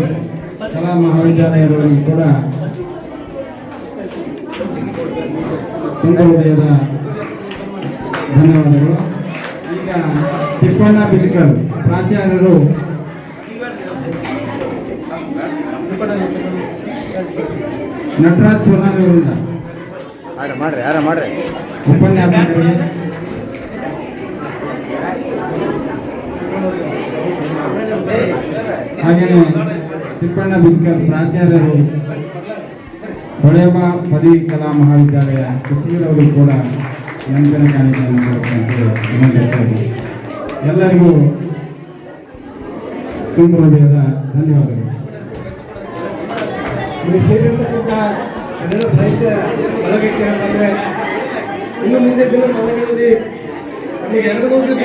ಕಲಾ ಮಹಾವಿದ್ಯಾಲಯದವರಿಗೆ ಕೂಡ ತುಂಬ ಹೃದಯದ ಧನ್ಯವಾದಗಳು. ಈಗ ತಿಪ್ಪಣ್ಣ ಬಿಜಿಕಲ್ ಪ್ರಾಚಾರ್ಯರು ನಟರಾಜ್ ಸೋನಾರಿಯವರಿಂದ ಉಪನ್ಯಾಸ ಮಾಡಿ ಹಾಗೆಯೇ ತಿಪ್ಪಣ್ಣ ಬಿಜಿಕಲ್ ಪ್ರಾಚಾರ್ಯರು ಹೊಳೆಯಮ್ಮ ಪದವಿ ಕಲಾ ಮಹಾವಿದ್ಯಾಲಯ ಕುಷ್ಟಗಿರವರು ಕೂಡ ನೆನಪಿನ ಕಾಣಿಕೆಯನ್ನು ಕೊಡುವಂತೆ ಎಲ್ಲರಿಗೂ ತುಂಬ ಹೃದಯದ ಧನ್ಯವಾದಗಳು. ಇಲ್ಲಿ ಸೇರಿರ್ತಕ್ಕಂಥ ಕನ್ನಡ ಸಾಹಿತ್ಯ ಬಳಗಕ್ಕೆ ಅಂತಂದರೆ ಇನ್ನು ಮುಂದೆ ದಿನಮಾನಗಳಲ್ಲಿ ನಮಗೆ 2-3 ದಿವಸ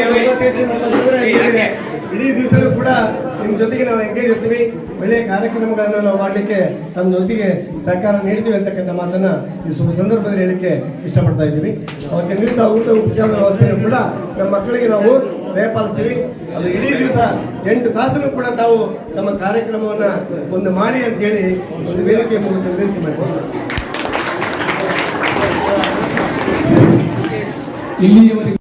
ಇಡೀ ದಿವಸವೂ ಕೂಡ ನಿಮ್ಮ ಜೊತೆಗೆ ನಾವು ಎಂಗೇಜ್ ಇರ್ತೀವಿ. ಒಳ್ಳೆಯ ಕಾರ್ಯಕ್ರಮಗಳನ್ನು ನಾವು ಮಾಡಲಿಕ್ಕೆ ನಮ್ಮ ಜೊತೆಗೆ ಸಹಕಾರ ನೀಡ್ತೀವಿ ಅಂತಕ್ಕಂಥ ಮಾತನ್ನು ಈ ಶುಭ ಸಂದರ್ಭದಲ್ಲಿ ಹೇಳಲಿಕ್ಕೆ ಇಷ್ಟಪಡ್ತಾ ಇದ್ದೀವಿ. ಅವತ್ತಿನ ದಿವಸ ಊಟ ಉಪಚಾರದ ವ್ಯವಸ್ಥೆಯನ್ನು ಕೂಡ ನಮ್ಮ ಮಕ್ಕಳಿಗೆ ನಾವು ದಯಪಾಲಿಸ್ತೀವಿ. ಅದು ಇಡೀ ದಿವಸ 8 ತಾಸನ್ನು ಕೂಡ ತಾವು ನಮ್ಮ ಕಾರ್ಯಕ್ರಮವನ್ನು ಒಂದು ಮಾಡಿ ಅಂತೇಳಿ ಒಂದು ವೇದಿಕೆ ಮೂಲಕ ವಿನಂತಿ ಮಾಡ್ಬೋದು. ಇಲ್ಲಿಯವರೆಗೆ